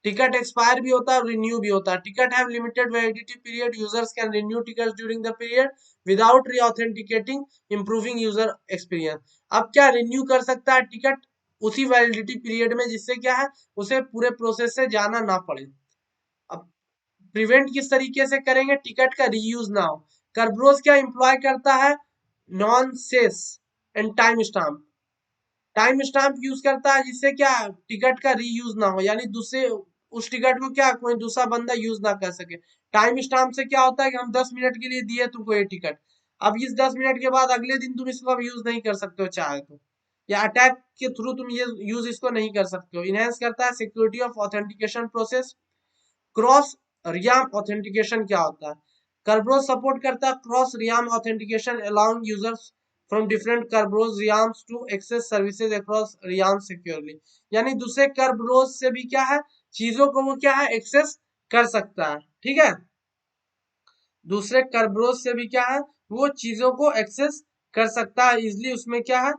टिकट एक्सपायर भी होता है और रिन्यू भी होता है। Ticket have limited validity period, users can renew ticket during the period without री ऑथेंटिकेटिंग, इंप्रूविंग यूजर एक्सपीरियंस। अब क्या रिन्यू कर सकता है टिकट उसी वैलिडिटी पीरियड में, जिससे क्या है उसे पूरे प्रोसेस से जाना ना पड़े। अब प्रिवेंट किस तरीके से करेंगे, टिकट का रीयूज ना हो। कर्ब्रोस क्या इंप्लॉय करता है, nonce and timestamp. Timestamp use करता है जिससे क्या टिकट का रीयूज ना हो, यानी दूसरे उस टिकट को क्या कोई दूसरा बंदा यूज ना कर सके। टाइम स्टाम्प से क्या होता है कि हम 10 मिनट के लिए दिए तुमको ये टिकट, अब इस 10 मिनट के बाद अगले दिन तुम इसको अब यूज नहीं कर सकते हो चाहे तो, या अटैक के थ्रू तुम ये यूज इसको नहीं कर सकते हो। इनहेंस करता है security of authentication process. Cross realm authentication क्या होता है, कर्ब्रोस सपोर्ट करता है cross realm authentication allowing users from different Kerberos realms to access services across realm securely. यानी दूसरे कर्ब्रोस से भी क्या है चीजों को वो क्या है एक्सेस कर सकता है, ठीक है। दूसरे कर्ब्रोस से भी क्या है वो चीजों को एक्सेस कर सकता है इजिली। उसमें क्या है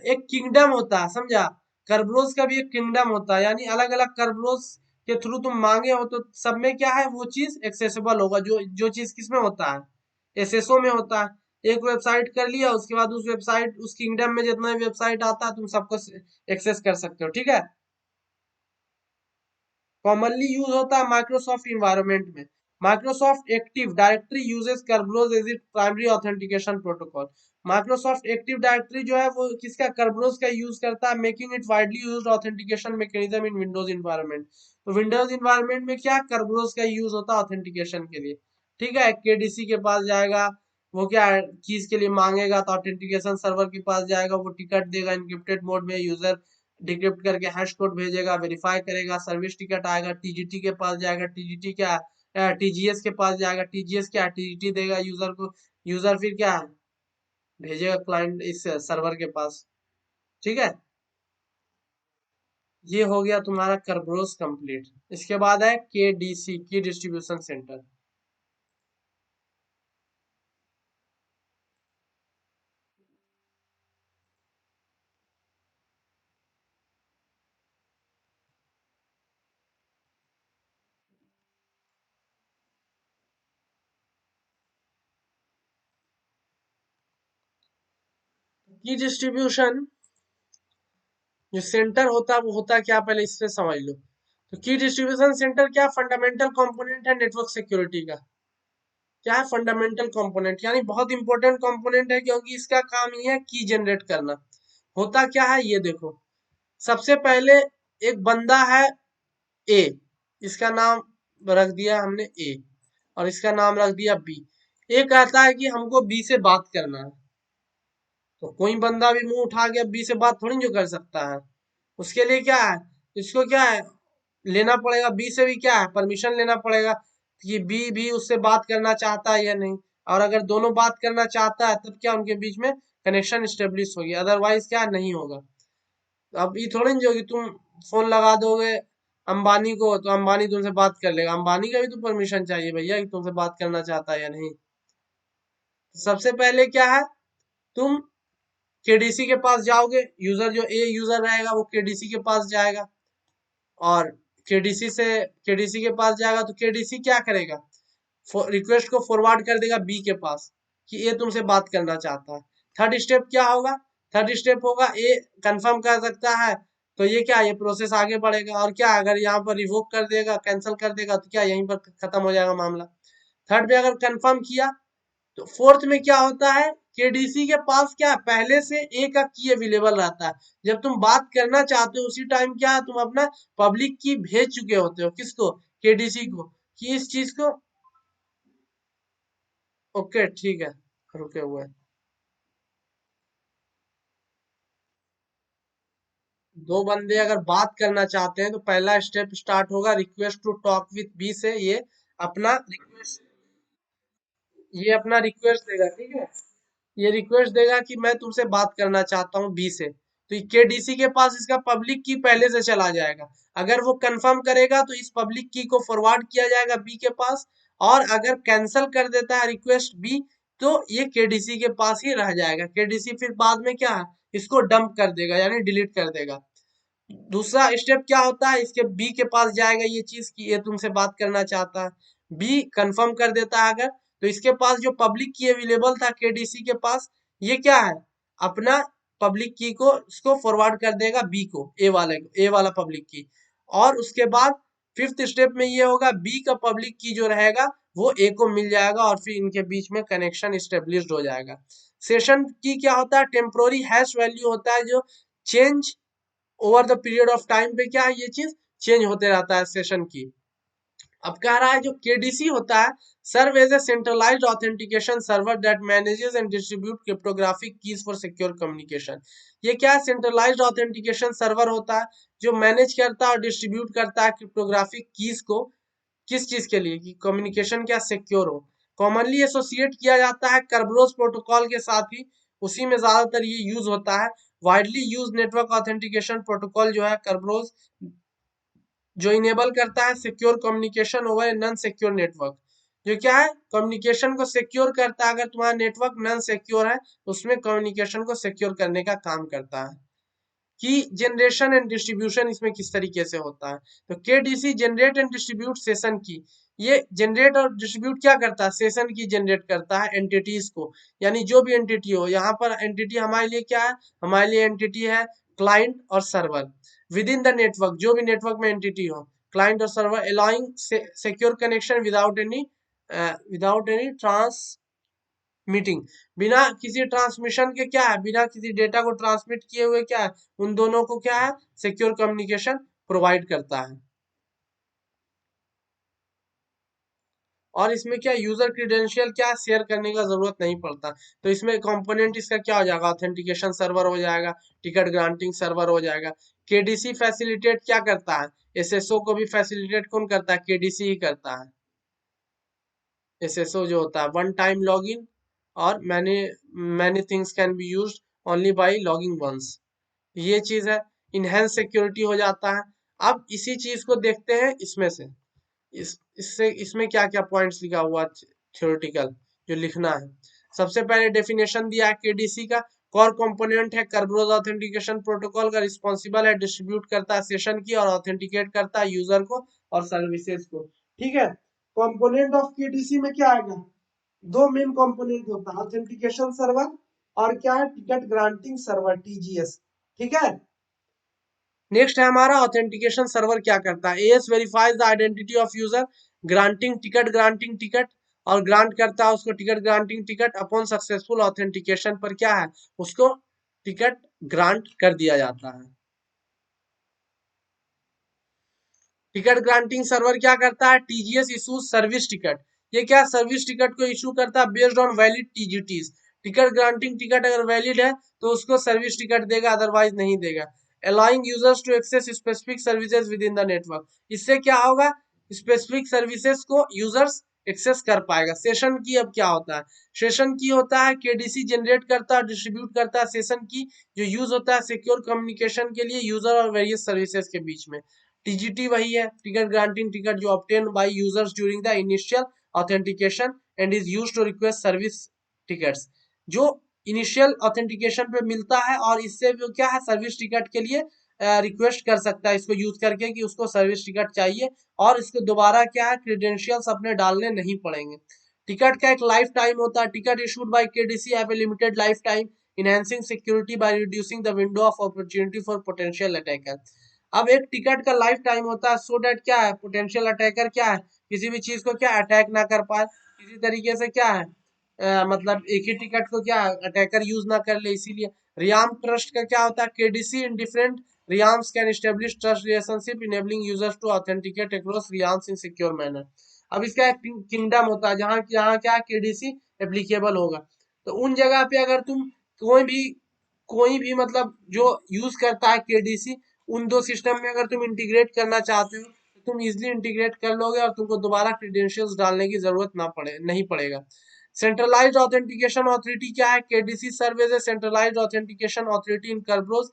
एक किंगडम होता है, समझा। कर्ब्रोस का भी एक किंगडम होता है, यानी अलग अलग कर्ब्रोस के थ्रू तुम मांगे हो तो सब में क्या है वो चीज एक्सेसिबल होगा, जो जो चीज किसमें होता है, एसएसओ में होता है। एक वेबसाइट कर लिया उसके बाद उस वेबसाइट उस किंगडम में जितना भी वेबसाइट आता है तुम सबको एक्सेस कर सकते हो, ठीक है। कॉमनली यूज होता है माइक्रोसॉफ्ट इन्वायरमेंट में। Microsoft active directory uses Kerberos as it primary authentication protocol. Microsoft active directory जो है वो किसका कर्बरोज का यूज करता है, making it widely used authentication mechanism in Windows environment. तो विंडोज इन्वायरमेंट में क्या कर्बरोज का यूज होता है ऑथेंटिकेशन के लिए, ठीक है। केडीसी के पास जाएगा, वो क्या कीज के लिए मांगेगा तो ऑथेंटिकेशन सर्वर के पास जाएगा, वो टिकट देगा इनक्रिप्टेड मोड में, यूजर डिक्रिप्ट करके हैश कोड भेजेगा, वेरीफाई करेगा, सर्विस टिकट आएगा, टीजीटी के पास जाएगा, टीजीटी क्या टीजीएस के पास जाएगा, टीजीएस क्या टीजीटी देगा यूजर को, यूजर फिर क्या भेजेगा क्लाइंट इस सर्वर के पास, ठीक है। ये हो गया तुम्हारा कर्बरोस कंप्लीट। इसके बाद है केडीसी की डिस्ट्रीब्यूशन सेंटर। की डिस्ट्रीब्यूशन जो सेंटर होता है वो होता क्या पहले इससे समझ लो। तो की डिस्ट्रीब्यूशन सेंटर क्या फंडामेंटल कंपोनेंट है नेटवर्क सिक्योरिटी का। क्या है फंडामेंटल कंपोनेंट, यानी बहुत इंपॉर्टेंट कंपोनेंट है, क्योंकि इसका काम ही है की जनरेट करना। होता क्या है ये देखो, सबसे पहले एक बंदा है ए, इसका नाम रख दिया हमने ए, और इसका नाम रख दिया बी। ए कहता है कि हमको बी से बात करना है, तो कोई बंदा भी मुंह उठा के बी से बात थोड़ी जो कर सकता है। उसके लिए क्या है, इसको क्या है लेना पड़ेगा, बी से भी क्या है परमिशन लेना पड़ेगा कि बी भी उससे बात करना चाहता है या नहीं। और अगर दोनों बात करना चाहता है तब क्या उनके बीच में कनेक्शन स्टेब्लिश होगी, अदरवाइज क्या नहीं होगा। अब ये थोड़ी ना जो कि तुम फोन लगा दोगे अंबानी को तो अंबानी तुमसे बात कर लेगा, अंबानी का भी तो परमिशन चाहिए भैया कि तुमसे बात करना चाहता है या नहीं। तो सबसे पहले क्या है, तुम केडीसी के पास जाओगे, यूजर जो ए यूजर रहेगा वो केडीसी के पास जाएगा, और केडीसी से केडीसी के पास जाएगा तो केडीसी क्या करेगा, रिक्वेस्ट को फॉरवर्ड कर देगा बी के पास कि ये तुमसे बात करना चाहता है। थर्ड स्टेप क्या होगा, थर्ड स्टेप होगा ए कंफर्म कर सकता है तो ये क्या ये प्रोसेस आगे बढ़ेगा, और क्या अगर यहाँ पर रिवोक कर देगा कैंसिल कर देगा तो क्या यहीं पर खत्म हो जाएगा मामला। थर्ड पे अगर कंफर्म किया तो फोर्थ में क्या होता है, केडीसी के पास क्या पहले से ए का की अवेलेबल रहता है। जब तुम बात करना चाहते हो उसी टाइम क्या है, तुम अपना पब्लिक की भेज चुके होते हो किसको, केडीसी को, कि इस चीज को। ओके ठीक है, रुके हुए हैं। दो बंदे अगर बात करना चाहते हैं तो पहला स्टेप स्टार्ट होगा request to talk with B से। अपना रिक्वेस्ट ये अपना रिक्वेस्ट देगा, ठीक है। ये रिक्वेस्ट देगा कि मैं तुमसे बात करना चाहता हूँ बी से, तो केडीसी के पास इसका पब्लिक की पहले से चला जाएगा। अगर वो कंफर्म करेगा तो इस पब्लिक की को फॉरवर्ड किया जाएगा बी के पास, और अगर कैंसिल कर देता है रिक्वेस्ट बी तो ये केडीसी के पास ही रह जाएगा। केडीसी फिर बाद में क्या है, इसको डंप कर देगा यानी डिलीट कर देगा। दूसरा स्टेप क्या होता है, इसके बी के पास जाएगा ये चीज कि ये तुमसे बात करना चाहता है। बी कंफर्म कर देता है अगर, तो इसके पास जो पब्लिक की अवेलेबल था केडीसी के पास, ये क्या है, अपना पब्लिक की को इसको फॉरवर्ड कर देगा बी को, ए वाला पब्लिक की। और उसके बाद फिफ्थ स्टेप में ये होगा बी का पब्लिक की जो रहेगा वो ए को मिल जाएगा, और फिर इनके बीच में कनेक्शन स्टेब्लिश्ड हो जाएगा। सेशन की क्या होता है, टेम्पोररी हैश वैल्यू होता है जो change over the period of time पे क्या है, ये चीज चेंज होते रहता है सेशन की। अब कह रहा है जो केडीसी होता है, serve as a centralized authentication server that manages and distribute cryptographic keys for secure communication. ये क्या है, सेंट्रलाइज्ड ऑथेंटिकेशन सर्वर होता है जो मैनेज करता है और डिस्ट्रीब्यूट करता है क्रिप्टोग्राफिक कीज को। किस चीज के लिए, कि कम्युनिकेशन क्या सिक्योर हो। कॉमनली एसोसिएट किया जाता है कर्बरोस प्रोटोकॉल के साथ ही, उसी में ज्यादातर ये यूज होता है। Widely use network authentication protocol जो है कर्बरोस, जो इनेबल करता है secure communication over non secure network. जो क्या है, कम्युनिकेशन को सिक्योर करता है। अगर तुम्हारा नेटवर्क नॉन सिक्योर है तो उसमें कम्युनिकेशन को सिक्योर करने का काम करता है। की जनरेशन एंड डिस्ट्रीब्यूशन इसमें किस तरीके से होता है, तो KDC generate and distribute session की। ये जनरेट और डिस्ट्रीब्यूट क्या करता है, सेशन की जनरेट करता है एंटिटीज को। यानी जो भी एंटिटी हो, यहाँ पर एंटिटी हमारे लिए क्या है, हमारे लिए एंटिटी है क्लाइंट और server. With in the network, जो भी नेटवर्क में एंटिटी हो, क्लाइंट और server allowing secure connection without any meeting. बिना किसी ट्रांसमिशन के क्या है, बिना किसी डेटा को ट्रांसमिट किए हुए क्या है, उन दोनों को क्या है, सिक्योर कम्युनिकेशन प्रोवाइड करता है। और इसमें क्या यूजर क्रीडेंशियल क्या शेयर करने का जरूरत नहीं पड़ता। तो इसमें कंपोनेंट इसका क्या हो जाएगा, ऑथेंटिकेशन सर्वर हो जाएगा, टिकट ग्रांटिंग सर्वर हो जाएगा। केडीसी फैसिलिटेट क्या करता है, एसएसओ को भी फैसिलिटेट कौन करता है, केडीसी ही करता है। एसएसओ जो होता है वन टाइम लॉगिन, और many many things can be used only by logging once. ये चीज है, इनहेंस सिक्योरिटी हो जाता है। अब इसी चीज को देखते हैं इसमें से, इससे इसमें क्या क्या पॉइंट्स लिखा हुआ थ्योरेटिकल जो लिखना है। सबसे पहले डेफिनेशन दिया है केडीसी का। कोर कंपोनेंट है कर्बरोज ऑथेंटिकेशन प्रोटोकॉल का, रिस्पॉन्सिबल है डिस्ट्रीब्यूट करता है सेशन की और ऑथेंटिकेट करता है यूजर को और सर्विसेज को। ठीक है, कंपोनेंट ऑफ केडीसी में क्या आएगा, दो मेन कंपोनेंट होता है, ऑथेंटिकेशन सर्वर और क्या है, टिकट ग्रांटिंग सर्वर, टीजीएस। ठीक है, नेक्स्ट है हमारा ऑथेंटिकेशन सर्वर क्या करता है, as verifies the identity of user granting ticket, और ग्रांट करता है उसको ticket granting ticket. Upon successful authentication पर क्या है, उसको टिकट ग्रांट कर दिया जाता है। टिकट ग्रांटिंग सर्वर क्या करता है, टीजीएस इशूज सर्विस टिकट। ये क्या सर्विस टिकट को इशू करता है based on valid TGTs. Ticket granting ticket अगर वैलिड है तो उसको सर्विस टिकट देगा, अदरवाइज नहीं देगा। Allowing users to access specific services within the network. इससे क्या होगा, स्पेसिफिक सर्विसेज को यूजर्स एक्सेस कर पाएगा। सेशन की अब क्या होता है, सेशन की होता है केडीसी जनरेट करता है डिस्ट्रीब्यूट करता है सेशन की, जो यूज होता है सिक्योर कम्युनिकेशन के लिए यूजर और वेरियस सर्विसेज के बीच में। टीजीटी वही है, टिकट ग्रांटिंग टिकट, जो obtain by users during the initial authentication and is used to request service tickets. जो इनिशियल ऑथेंटिकेशन पे मिलता है और इससे वो क्या है, सर्विस टिकट के लिए रिक्वेस्ट कर सकता है इसको यूज करके कि उसको सर्विस टिकट चाहिए, और इसको दोबारा क्या है, क्रीडेंशियल्स अपने डालने नहीं पड़ेंगे। टिकट का एक लाइफ टाइम होता है, ticket issued by KDC have a limited life time, enhancing security by reducing the window of opportunity for potential attacker. अब एक टिकट का लाइफ टाइम होता है सो डेट क्या है, पोटेंशियल अटैकर क्या है, किसी भी चीज को क्या अटैक ना कर पाए, किसी तरीके से क्या है, मतलब एक ही टिकट को क्या अटैकर यूज ना कर ले, इसीलिए। रियाम ट्रस्ट का क्या होता है, KDC in different realms can establish trust relationship enabling users to authenticate across realms in secure manner. अब इसका एक किंगडम होता है जहाँ जहाँ क्या केडीसी एप्लीकेबल होगा। तो उन जगह पे अगर तुम कोई भी मतलब जो यूज करता है केडीसी, उन दो सिस्टम में अगर तुम इंटीग्रेट करना चाहते हो तो तुम इजिली इंटीग्रेट कर लोगे और तुमको दोबारा क्रीडेंशियल्स डालने की जरूरत नहीं पड़ेगा। सेंट्रलाइज्ड ऑथेंटिकेशन ऑथोरिटी क्या है? केडीसी सर्विस है centralised authentication authority in Kerberos,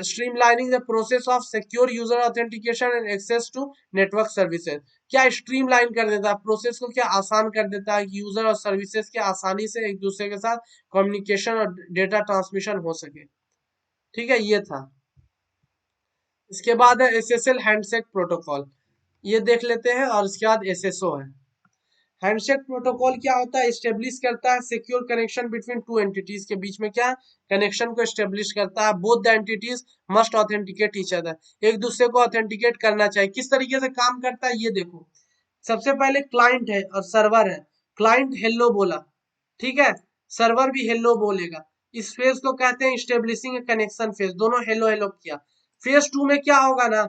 streamlining the process of secure user authentication and access to network services। क्या स्ट्रीमलाइन कर देता है प्रोसेस को, क्या आसान कर देता है कि यूजर और सर्विसेज के आसानी से एक दूसरे के साथ कम्युनिकेशन और डेटा ट्रांसमिशन हो सके। ठीक है, ये था। इसके बाद है एसएसएल हैंडशेक प्रोटोकॉल, ये देख लेते हैं। और इसके बाद एसएसओ है। हैंडशेक प्रोटोकॉल क्या होता है? स्टेब्लिश करता है secure connection between two entities के बीच में क्या कनेक्शन को स्टेब्लिश करता है। Both the entities must authenticate each other, एक दूसरे को ऑथेंटिकेट करना चाहिए। किस तरीके से काम करता है ये देखो। सबसे पहले क्लाइंट है और सर्वर है। क्लाइंट हेलो बोला, ठीक है, सर्वर भी हेलो बोलेगा। इस फेज को कहते हैं स्टेब्लिशिंग कनेक्शन फेज, दोनों हेलो हेलो किया। फेज टू में क्या होगा ना,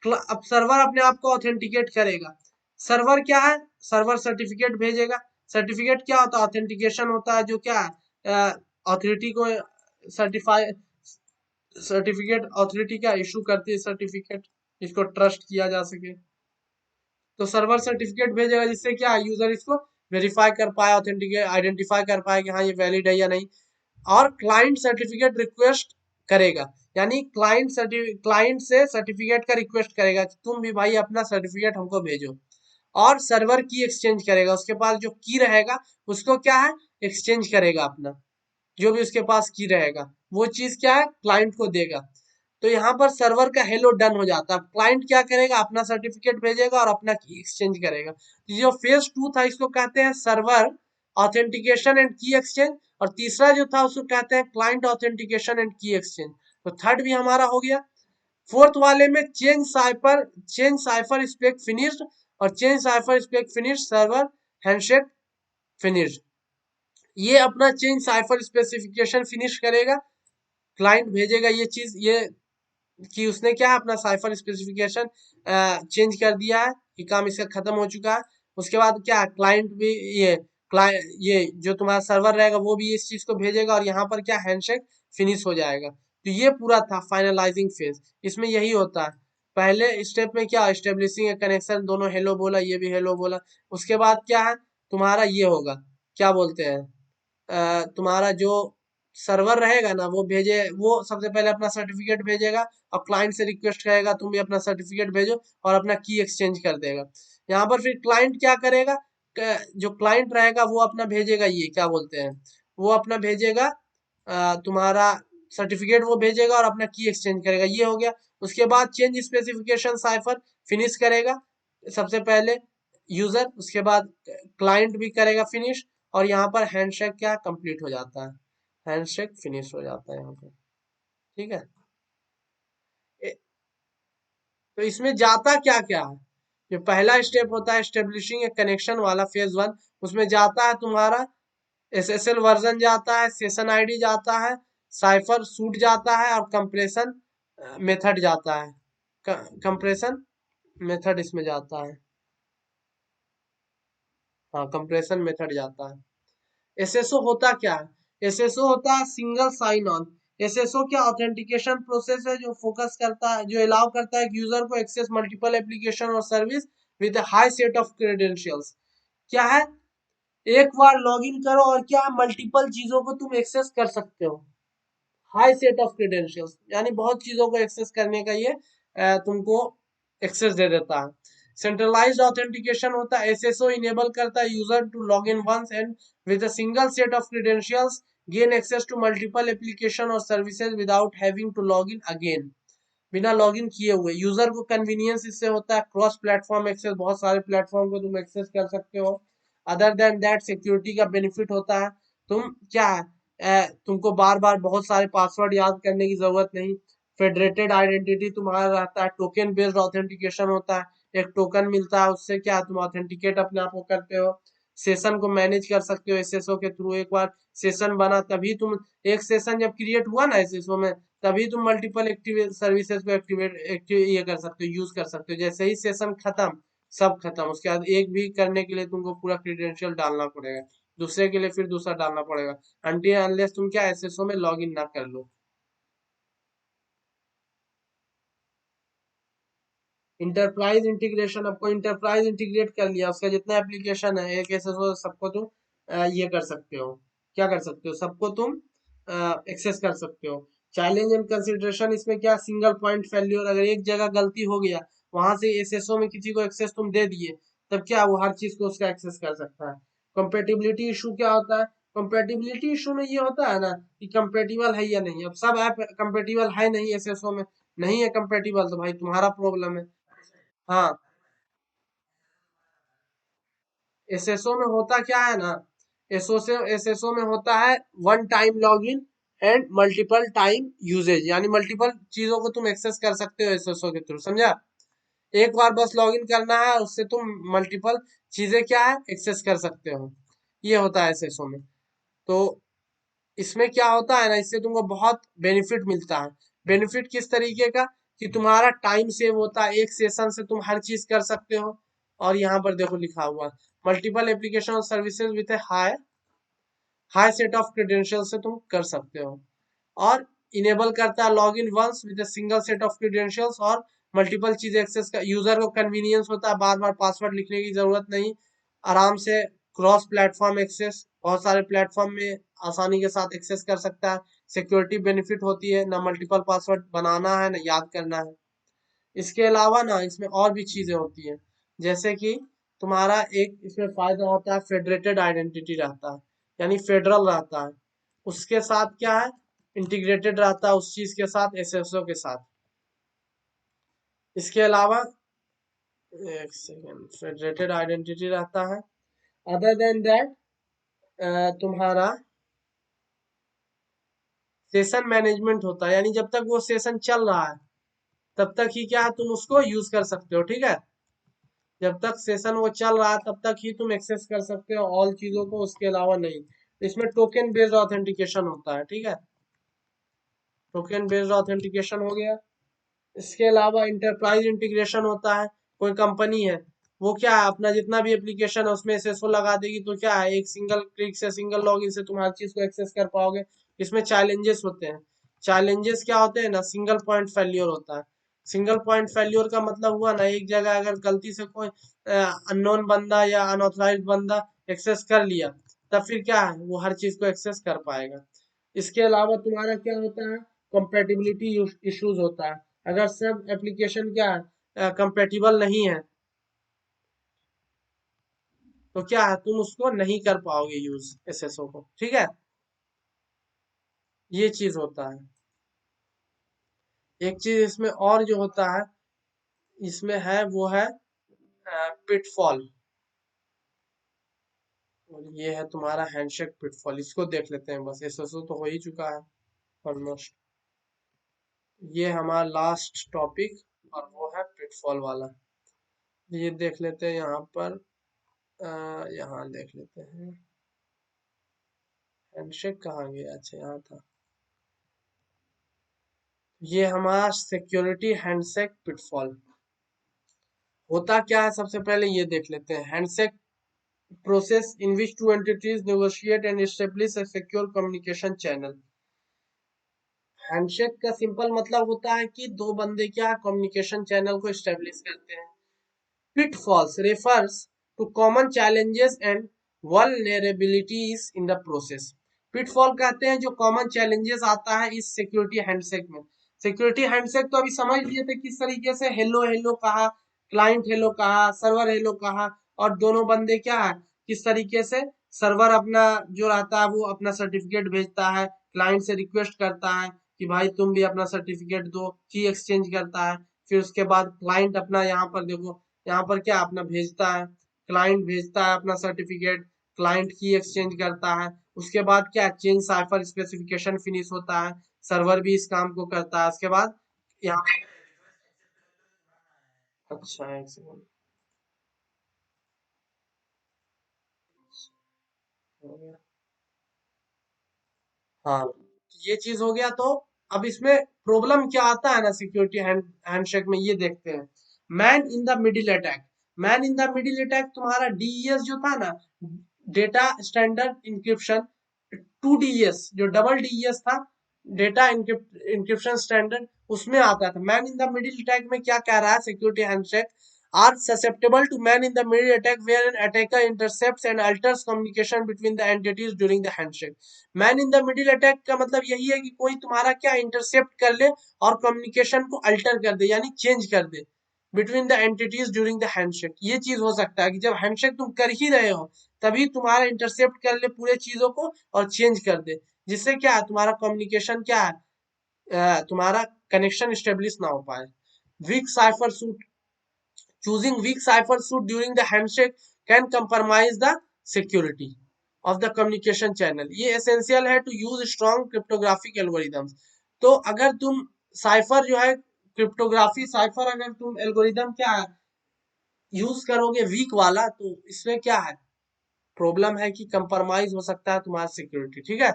अब सर्वर अपने आप को ऑथेंटिकेट करेगा। सर्वर क्या है? सर्वर सर्टिफिकेट भेजेगा। सर्टिफिकेट क्या होता है? ऑथेंटिकेशन होता है, जो क्या है अथॉरिटी को सर्टिफाई, सर्टिफिकेट अथॉरिटी क्या इशू करती है सर्टिफिकेट, इसको ट्रस्ट किया जा सके। तो सर्वर सर्टिफिकेट भेजेगा जिससे क्या यूजर इसको वेरीफाई कर पाए, ऑथेंटिकेट आइडेंटिफाई कर पाए कि हाँ ये वैलिड है या नहीं। और क्लाइंट सर्टिफिकेट रिक्वेस्ट करेगा, यानी क्लाइंट से सर्टिफिकेट का रिक्वेस्ट करेगा कि तुम भी भाई अपना सर्टिफिकेट हमको भेजो। और सर्वर की एक्सचेंज करेगा, उसके पास जो की रहेगा उसको क्या है एक्सचेंज करेगा अपना, जो भी उसके पास की रहेगा वो चीज क्या है क्लाइंट को देगा। तो यहाँ पर सर्वर का हेलो डन हो जाता है। क्लाइंट क्या करेगा? अपना सर्टिफिकेट भेजेगा और अपना की एक्सचेंज करेगा। तो जो फेज टू था इसको कहते हैं server authentication and key exchange, और तीसरा जो था उसको कहते हैं client authentication and key exchange. तो थर्ड भी हमारा हो गया। फोर्थ वाले में चेंज साइफर स्पेक फिनिश्ड, और change cipher spec finished server handshake finished. ये अपना चेंज साइफर स्पेसिफिकेशन फिनिश करेगा, क्लाइंट भेजेगा ये चीज, ये कि उसने क्या अपना साइफर स्पेसिफिकेशन चेंज कर दिया है, कि काम इसका खत्म हो चुका है। उसके बाद क्या क्लाइंट भी ये जो तुम्हारा सर्वर रहेगा वो भी इस चीज को भेजेगा, और यहाँ पर क्या हैंडशेक फिनिश हो जाएगा। तो ये पूरा था फाइनलाइजिंग फेज। इसमें यही होता है, पहले स्टेप में क्या स्टेब्लिशिंग कनेक्शन, दोनों हेलो बोला, ये भी हेलो बोला। उसके बाद क्या है तुम्हारा ये होगा, क्या बोलते हैं तुम्हारा जो सर्वर रहेगा ना वो सबसे पहले अपना सर्टिफिकेट भेजेगा, और क्लाइंट से रिक्वेस्ट करेगा तुम भी अपना सर्टिफिकेट भेजो, और अपना की एक्सचेंज कर देगा। यहाँ पर फिर क्लाइंट क्या करेगा, जो क्लाइंट रहेगा वो अपना भेजेगा, ये क्या बोलते हैं वो अपना भेजेगा तुम्हारा सर्टिफिकेट वो भेजेगा और अपना की एक्सचेंज करेगा, ये हो गया। उसके बाद चेंज स्पेसिफिकेशन साइफर फिनिश करेगा सबसे पहले यूजर, उसके बाद क्लाइंट भी करेगा फिनिश, और यहाँ पर हैंडशेक क्या कंप्लीट हो जाता है, हैंडशेक फिनिश हो जाता है यहाँ पर। ठीक है, तो इसमें जाता क्या क्या है? जो पहला स्टेप होता है स्टेब्लिशिंग ए कनेक्शन वाला फेज वन, उसमें जाता है तुम्हारा एसएसएल वर्जन जाता है, सेशन आईडी जाता है, साइफर सूट जाता है, और कंप्रेशन मेथड जाता है। कंप्रेशन मेथड इसमें जाता है, हाँ कंप्रेशन मेथड जाता है। एसएसओ होता क्या है? एसएसओ होता है सिंगल साइन ऑन। एसएसओ क्या ऑथेंटिकेशन प्रोसेस है जो फोकस करता है, जो अलाउ करता है कि यूजर को एक्सेस मल्टीपल एप्लीकेशन और service with high set of credentials. क्या है? एक बार लॉगिन करो और क्या मल्टीपल चीजों को तुम एक्सेस कर सकते हो। हाई सेट ऑफ क्रेडेंशियल्स यानी बहुत चीजों को एक्सेस करने का ये तुमको एक्सेस दे देता है। सेंट्रलाइज्ड ऑथेंटिकेशन होता है, एसएसओ इनेबल करता है user to log in once and with a single set of credentials gain access to multiple application और services without having to log in again. बिना लॉगिन किए हुए यूजर को कन्वीनियंस इससे होता है, क्रॉस प्लेटफॉर्म एक्सेस, बहुत सारे प्लेटफॉर्म को तुम एक्सेस कर सकते हो। अदर देन दैट सिक्योरिटी का बेनिफिट होता है, तुम क्या तुमको बार बार बहुत सारे पासवर्ड याद करने की जरूरत नहीं। फेडरेटेड आइडेंटिटी तुम्हारा रहता है, टोकन बेस्ड ऑथेंटिकेशन होता है, एक टोकन मिलता है उससे क्या तुम ऑथेंटिकेट अपने आप को करते हो। सेशन को मैनेज कर सकते हो एसएसओ के थ्रू, एक बार सेशन बना तभी तुम, एक सेशन जब क्रिएट हुआ ना एसएसओ में तभी तुम मल्टीपल एक्टिव सर्विसेज को ये कर सकते हो, यूज कर सकते हो। जैसे ही सेशन खत्म, सब खत्म, उसके बाद एक भी करने के लिए तुमको पूरा क्रीडेंशियल डालना पड़ेगा, दूसरे के लिए फिर दूसरा डालना पड़ेगा, अनटिल अनलेस तुम क्या एसएसओ में लॉग इन ना कर लो। इंटरप्राइज इंटीग्रेशन, आपको इंटरप्राइज इंटीग्रेट कर लिया, उसका जितना एप्लीकेशन है एक एसएसओ सबको तुम ये कर सकते हो, क्या कर सकते हो, सबको तुम एक्सेस कर सकते हो। चैलेंज एंड कंसिडरेशन, इसमें क्या, सिंगल पॉइंट फेल्योर, अगर एक जगह गलती हो गया, वहां से एसएसओ में किसी को एक्सेस तुम दे दिए, तब क्या वो हर चीज को उसका एक्सेस कर सकता है। कंपेटिबिलिटी इशू क्या होता है, कंपेटिबिलिटी इशू में ये होता है ना कि कंपेटिबल है या नहीं, अब सब ऐप कंपेटिबल है नहीं एसएसओ में, नहीं है कंपेटिबल तो भाई तुम्हारा प्रॉब्लम है। हाँ, एसएसओ में होता क्या है ना, एसएसओ में होता है one time login and multiple time usages, यानी मल्टीपल चीजों को तुम एक्सेस कर सकते हो एसएसओ के थ्रू, समझा। एक बार बस लॉगिन करना है, उससे तुम मल्टीपल चीजें क्या है एक्सेस कर सकते हो, ये होता है एसएसओ में। तो इसमें क्या होता है ना, इससे तुमको बहुत बेनिफिट मिलता है। बेनिफिट किस तरीके का, कि तुम्हारा टाइम सेव होता है, एक सेशन से तुम हर चीज कर सकते हो। और यहाँ पर देखो लिखा हुआ, multiple application services with a high high set of credential से तुम कर सकते हो। और इनेबल करता है log in once with single set of credentials, और मल्टीपल चीज एक्सेस का यूजर को कन्वीनियंस होता है, बार बार पासवर्ड लिखने की जरूरत नहीं, आराम से क्रॉस प्लेटफॉर्म एक्सेस, बहुत सारे प्लेटफॉर्म में आसानी के साथ एक्सेस कर सकता है। सिक्योरिटी बेनिफिट होती है, ना मल्टीपल पासवर्ड बनाना है ना याद करना है। इसके अलावा ना इसमें और भी चीजें होती हैं, जैसे कि तुम्हारा एक इसमें फायदा होता है, फेडरेटेड आइडेंटिटी रहता है, यानी फेडरल रहता है, उसके साथ क्या है, इंटीग्रेटेड रहता है उस चीज के साथ, एसएसओ के साथ। इसके अलावा एक सेकेंड, फेडरेटेड आइडेंटिटी रहता है। अदर देन दैट तुम्हारा सेशन मैनेजमेंट होता है, यानी जब तक वो सेशन चल रहा है तब तक ही क्या है तुम उसको यूज कर सकते हो, ठीक है। जब तक सेशन वो चल रहा है तब तक ही तुम एक्सेस कर सकते हो ऑल चीजों को, उसके अलावा नहीं। इसमें टोकन बेस्ड ऑथेंटिकेशन होता है, ठीक है, टोकन बेस्ड ऑथेंटिकेशन हो गया। इसके अलावा इंटरप्राइज इंटीग्रेशन होता है, कोई कंपनी है वो क्या है अपना जितना भी एप्लीकेशन है उसमें एसएसओ लगा देगी, तो क्या है एक सिंगल क्लिक से सिंगल लॉगिन से तुम हर चीज को एक्सेस कर पाओगे। इसमें चैलेंजेस होते हैं, चैलेंजेस क्या होते हैं ना, सिंगल पॉइंट फेल्योर होता है। सिंगल पॉइंट फेल्योर का मतलब हुआ ना, एक जगह अगर गलती से कोई अननोन बंदा या अनऑथराइज्ड बंदा एक्सेस कर लिया, तब फिर क्या है वो हर चीज को एक्सेस कर पाएगा। इसके अलावा तुम्हारा क्या होता है, कंपेटिबिलिटी इश्यूज होता है, अगर सब एप्लीकेशन क्या है कंपेटिबल नहीं है, तो क्या है तुम उसको नहीं कर पाओगे यूज एसएसओ को, ठीक है, ये चीज होता है। एक चीज इसमें और जो होता है इसमें है वो है पिटफॉल, और ये है तुम्हारा हैंडशेक पिटफॉल, इसको देख लेते हैं, बस एसएसओ तो हो ही चुका है ऑलमोस्ट। ये हमारा लास्ट टॉपिक और वो है पिटफॉल वाला, ये देख लेते हैं यहाँ पर। यहाँ देख लेते हैं, हैंडशेक कहाँ गया, अच्छा यहाँ था। ये हमारा सिक्योरिटी हैंडशेक पिटफॉल होता क्या है, सबसे पहले ये देख लेते हैं। Handshake process in which two entities negotiate and establish a secure communication channel. Handshake का सिंपल मतलब होता है कि दो बंदे क्या कम्युनिकेशन चैनल को एस्टेब्लिश करते हैं। Pitfalls refers to common challenges and vulnerabilities in the process. Pitfall कहते हैं जो कॉमन चैलेंजेस आता है इस सिक्योरिटी हैंडशेक में। सिक्योरिटी हैंडशेक तो अभी समझ लिए थे किस तरीके से, हेलो हेलो कहा, क्लाइंट हेलो कहा, सर्वर हेलो कहा, और दोनों बंदे क्या है किस तरीके से, सर्वर अपना जो रहता है वो अपना सर्टिफिकेट भेजता है, क्लाइंट से रिक्वेस्ट करता है कि भाई तुम भी अपना सर्टिफिकेट दो, की एक्सचेंज करता है। फिर उसके बाद क्लाइंट अपना यहाँ पर देखो, यहाँ पर क्या अपना भेजता है, क्लाइंट भेजता है अपना सर्टिफिकेट, क्लाइंट की एक्सचेंज करता है, उसके बाद क्या चेंज साइफर स्पेसिफिकेशन फिनिश होता है, सर्वर भी इस काम को करता है। उसके बाद यहाँ, अच्छा एक सेकंड, हो गया, हाँ ये चीज हो गया। तो अब इसमें प्रॉब्लम क्या आता है ना सिक्योरिटी हैंडशेक में, ये देखते हैं। Man in the middle attack, man in the middle attack तुम्हारा डीईएस जो था ना, data standard encryption, two DES जो डबल डीईएस था, डेटा इंक्रिप्शन स्टैंडर्ड उसमें आता था। Man in the middle attack में क्या कह रहा है, security handshake are susceptible to man in the middle attack where an attacker intercepts and alters communication between the entities during the handshake. Man in the middle attack का मतलब यही है कि कोई तुम्हारा क्या इंटरसेप्ट कर ले और कम्युनिकेशन को अल्टर कर दे, यानी चेंज कर दे between the entities during the handshake. ये चीज हो सकता है कि जब हैंडशेक तुम कर ही रहे हो तभी तुम्हारा इंटरसेप्ट कर ले पूरे चीजों को और चेंज कर दे, जिससे क्या है तुम्हारा कम्युनिकेशन क्या है, तुम्हारा कनेक्शन स्टेब्लिश ना हो पाए। Weak cipher suite, choosing weak cipher suit during the handshake can compromise the security of the communication channel। ये एसेंशियल है to use strong cryptographic algorithms. तो अगर तुम साइफर जो है क्रिप्टोग्राफी साइफर अगर तुम एल्गोरिदम क्या यूज करोगे वीक वाला, तो इसमें क्या है प्रॉब्लम है कि कंप्रोमाइज हो सकता है तुम्हारा सिक्योरिटी, ठीक है।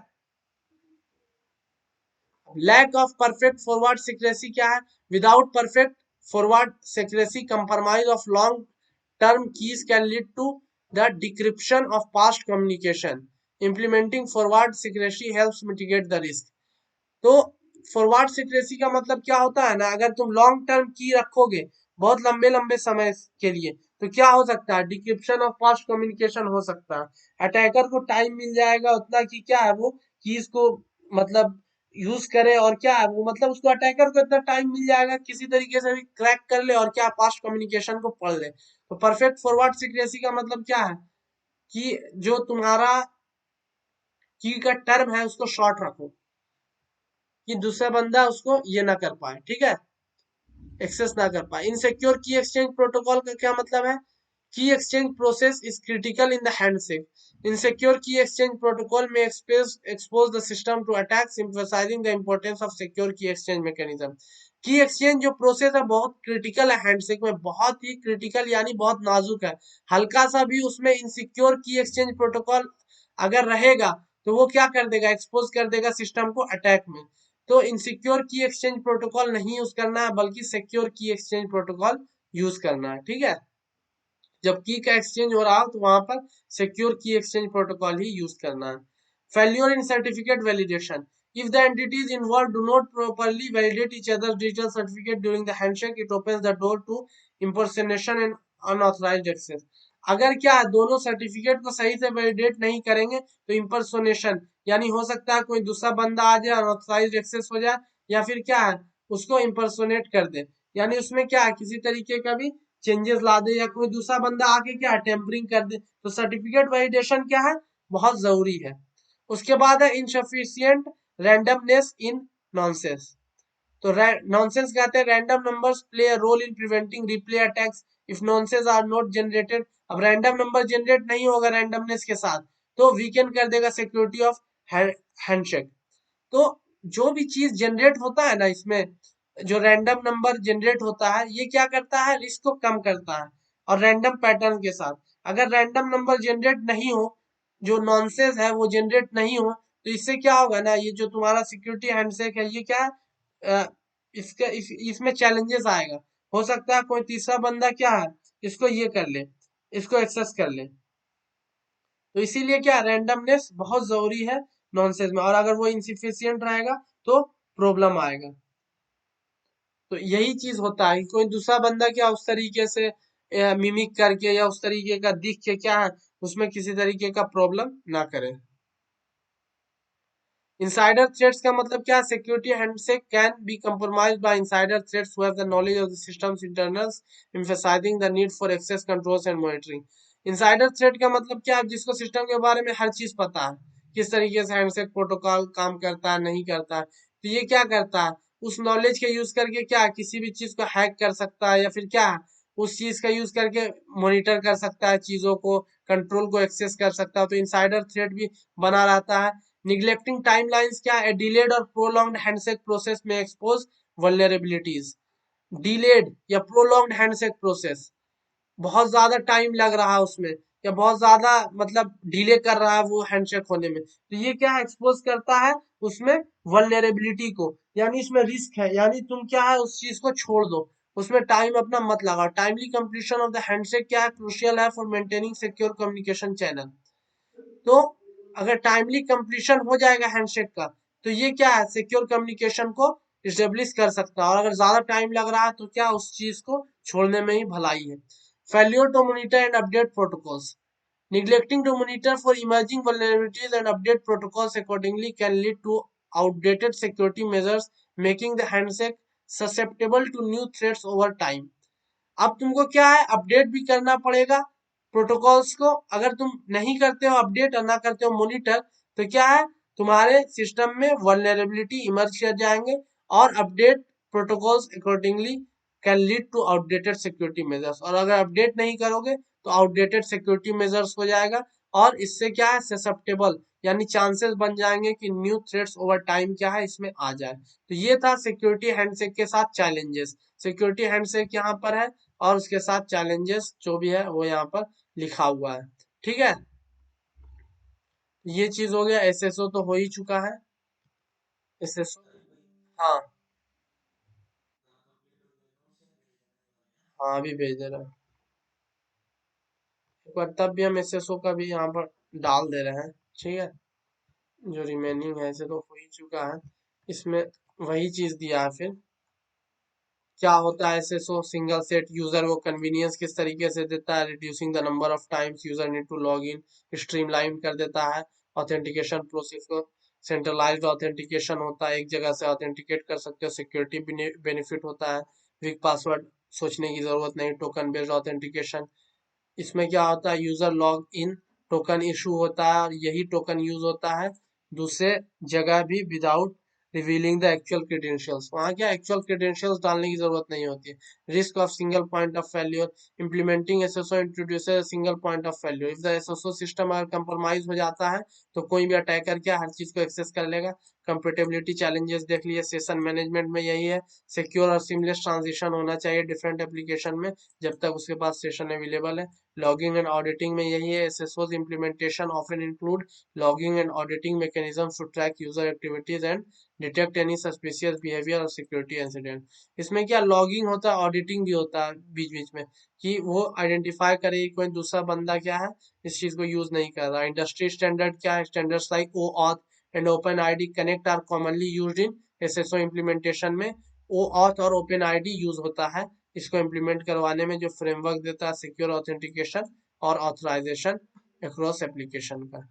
Lack of perfect forward secrecy क्या है, without perfect forward secrecy compromise of long term keys can lead to the decryption of past communication। Implementing forward secrecy helps mitigate the risk। तो forward secrecy का मतलब क्या होता है ना, अगर तुम लॉन्ग टर्म की रखोगे बहुत लंबे लंबे समय के लिए, तो क्या हो सकता है डिक्रिप्शन ऑफ पास्ट कम्युनिकेशन हो सकता है। अटैकर को टाइम मिल जाएगा उतना कि क्या है वो कीज को मतलब यूज करे, और क्या है वो मतलब उसको अटैकर को इतना टाइम मिल जाएगा किसी तरीके से भी क्रैक कर ले और क्या पास्ट कम्युनिकेशन को पढ़ ले। तो परफेक्ट फॉरवर्ड सिक्रेसी का मतलब क्या है कि जो तुम्हारा की का टर्म है उसको शॉर्ट रखो कि दूसरा बंदा उसको ये ना कर पाए, ठीक है, एक्सेस ना कर पाए। इनसिक्योर की एक्सचेंज प्रोटोकॉल का क्या मतलब है, की exchange process is critical in the handshake. Insecure की एक्सचेंज प्रोटोकॉल में expose the system to attacks, emphasizing the importance of secure key exchange mechanism। की एक्सचेंज जो प्रोसेस है बहुत क्रिटिकल है हैंडशेक में, बहुत ही क्रिटिकल यानी बहुत नाजुक है। हल्का सा भी उसमें इनसिक्योर की एक्सचेंज प्रोटोकॉल अगर रहेगा तो वो क्या कर देगा, एक्सपोज कर देगा सिस्टम को अटैक में। तो इनसिक्योर की एक्सचेंज प्रोटोकॉल नहीं यूज करना है बल्कि सिक्योर की एक्सचेंज प्रोटोकॉल यूज करना है, ठीक है। जब की का एक्सचेंज हो रहा हो तो वहां पर सिक्योर की एक्सचेंज प्रोटोकॉल ही यूज करना है। Failure in certificate validation, if the entities involved do not properly validate each other's digital certificate during the handshake, it opens the door to impersonation and unauthorized access। अगर क्या दोनों certificate को सही से validate नहीं करेंगे तो इम्पर्सोनेशन यानी हो सकता है कोई दूसरा बंदा आ जाए अनऑथराइज्ड एक्सेस हो जाए, या फिर क्या है उसको इम्पर्सोनेट कर दे, यानी उसमें क्या है किसी तरीके का भी चेंजेस ला दे या कोई दूसरा बंदा आके क्या टेम्परिंग कर दे। तो सर्टिफिकेट वैलिडेशन क्या है बहुत जरूरी है। उसके बाद है इनसफिशियंट रैंडमनेस इन नॉनसेंस। तो नॉनसेंस कहते हैं random numbers play a role in preventing replay attacks if nonces are not generated. अब रैंडम नंबर जनरेट नहीं होगा रैंडमनेस के साथ तो वीकेंड कर देगा सिक्योरिटी ऑफ हैंडशेक। तो जो भी चीज जनरेट होता है ना इसमें, जो रैंडम नंबर जनरेट होता है ये क्या करता है रिस्क को कम करता है। और रैंडम पैटर्न के साथ अगर रैंडम नंबर जनरेट नहीं हो, जो नॉनसेंस है वो जनरेट नहीं हो, तो इससे क्या होगा ना ये जो तुम्हारा सिक्योरिटी हैंडशेक है ये क्या है इसमें चैलेंजेस आएगा। हो सकता है कोई तीसरा बंदा क्या है इसको ये कर ले, इसको एक्सेस कर ले। तो इसीलिए क्या रैंडमनेस बहुत जरूरी है नॉनसेंस में, और अगर वो इनसिफिशियंट रहेगा तो प्रॉब्लम आएगा। तो यही चीज होता है कि कोई दूसरा बंदा क्या उस तरीके से मिमिक करके या उस तरीके का दिख के क्या है उसमें किसी तरीके का प्रॉब्लम ना करे। इंसाइडर थ्रेट्स का मतलब क्या, security handshake can be compromised by insider threats who have the knowledge of the system's internals, emphasizing the need for access controls and monitoring। Insider threat का मतलब क्या, जिसको सिस्टम के बारे में हर चीज पता है, किस तरीके से हैंडशेक प्रोटोकॉल काम करता है नहीं करता है, तो ये क्या करता है उस नॉलेज के यूज करके क्या किसी भी चीज को हैक कर सकता है, या फिर क्या उस चीज का यूज करके मॉनिटर कर सकता है चीजों को, कंट्रोल को एक्सेस कर सकता है। तो इंसाइडर थ्रेट भी बना रहता है। Neglecting timelines क्या है, delayed और prolonged handshake process में expose vulnerabilities। delayed या prolonged handshake process बहुत ज्यादा टाइम लग रहा है उसमें, या बहुत ज्यादा मतलब डिले कर रहा है वो हैंडशेक होने में, तो ये क्या एक्सपोज करता है उसमें वल्नरेबिलिटी को, यानी इसमें रिस्क है, यानी तुम क्या है उस चीज को छोड़ दो, उसमें टाइम अपना मत लगाओ। Timely completion of the handshake क्या है क्रूशियल है for maintaining secure communication channel. तो अगर टाइमली कंप्लीशन हो जाएगा हैंडशेक का तो ये क्या है, सिक्योर कम्युनिकेशन को इस्टेब्लिश कर सकता है, और अगर ज्यादा टाइम लग रहा है तो क्या उस चीज को छोड़ने में ही भलाई है। Failure to monitor and update protocols, neglecting to monitor for emerging vulnerabilities and update protocols accordingly can lead to outdated security measures, making the handshake susceptible to new threats over time. अब तुमको क्या है, update भी करना पड़ेगा protocols को। अगर तुम नहीं करते हो अपडेट और ना करते हो मॉनिटर, तो क्या है, तुम्हारे सिस्टम में वल्नरेबिलिटी इमर्ज कर जाएंगे, और update protocols accordingly can lead to outdated security measures, और अगर अपडेट नहीं करोगे तो आउटडेटेड सिक्योरिटी मेजर्स हो जाएगा, और इससे क्या है, ससेप्टेबल यानी चांसेस बन जाएंगे कि न्यू थ्रेट्स ओवर टाइम क्या है इसमें आ जाए। तो ये था सिक्योरिटी हैंडशेक के साथ चैलेंजेस। सिक्योरिटी हैंडशेक यहाँ पर है, और उसके साथ चैलेंजेस जो भी है वो यहाँ पर लिखा हुआ है। ठीक है, ये चीज हो गया। एसएसओ तो हो ही चुका है। एसएसओ, हाँ हाँ, अभी भेज दे रहा है। एक बार तब भी हम एसएसओ का भी यहाँ पर डाल दे रहे हैं। ठीक है, जो रिमेनिंग है ऐसे तो हो ही चुका है, इसमें वही चीज दिया है। फिर क्या होता है एसएसओ, सिंगल सेट यूजर को कन्वीनियंस किस तरीके से देता है, reducing the number of times user need to log in, streamline कर देता है ऑथेंटिकेशन प्रोसेस को। सेंट्रलाइज्ड ऑथेंटिकेशन होता है, एक जगह से ऑथेंटिकेट कर सकते हो, सिक्योरिटी बेनिफिट होता है, वीक पासवर्ड सोचने की जरूरत नहीं, टोकन बेस्ड ऑथेंटिकेशन। इसमें क्या होता है, user log in token issue होता है, और यही टोकन यूज होता है दूसरे जगह भी without revealing the actual credentials. वहाँ क्या एक्चुअल क्रेडेंशियल्स डालने की जरूरत नहीं होती है। Risk of single point of failure, implementing SSO introduces single point of failure. If the SSO system अगर कंप्रोमाइज हो जाता है तो कोई भी अटैकर क्या हर चीज को एक्सेस कर लेगा। कंपेटेबिलिटी चैलेंजेस देख लिए, सेशन मैनेजमेंट में यही है, सिक्योर और सीमलेस ट्रांजिशन होना चाहिए डिफरेंट एप्लीकेशन में जब तक उसके पास सेशन अवेलेबल है। लॉगिंग एंड ऑडिटिंग में यही है, SSO implementation often include logging and auditing mechanisms to track user activities and detect any suspicious behavior or security incident। इसमें क्या लॉगिंग होता है, ऑडिटिंग भी होता है बीच बीच में, कि वो आइडेंटिफाई करे कि कोई दूसरा बंदा क्या है इस चीज को यूज नहीं कर रहा। इंडस्ट्री स्टैंडर्ड क्या है, standards like OAuth and open ID connect are commonly used in SSO implementation में। ओ ऑथ और ओपन आईडी यूज होता है इसको इम्प्लीमेंट करवाने में, जो फ्रेमवर्क देता है सिक्योर ऑथेंटिकेशन और ऑथराइजेशन अक्रॉस एप्लीकेशन का।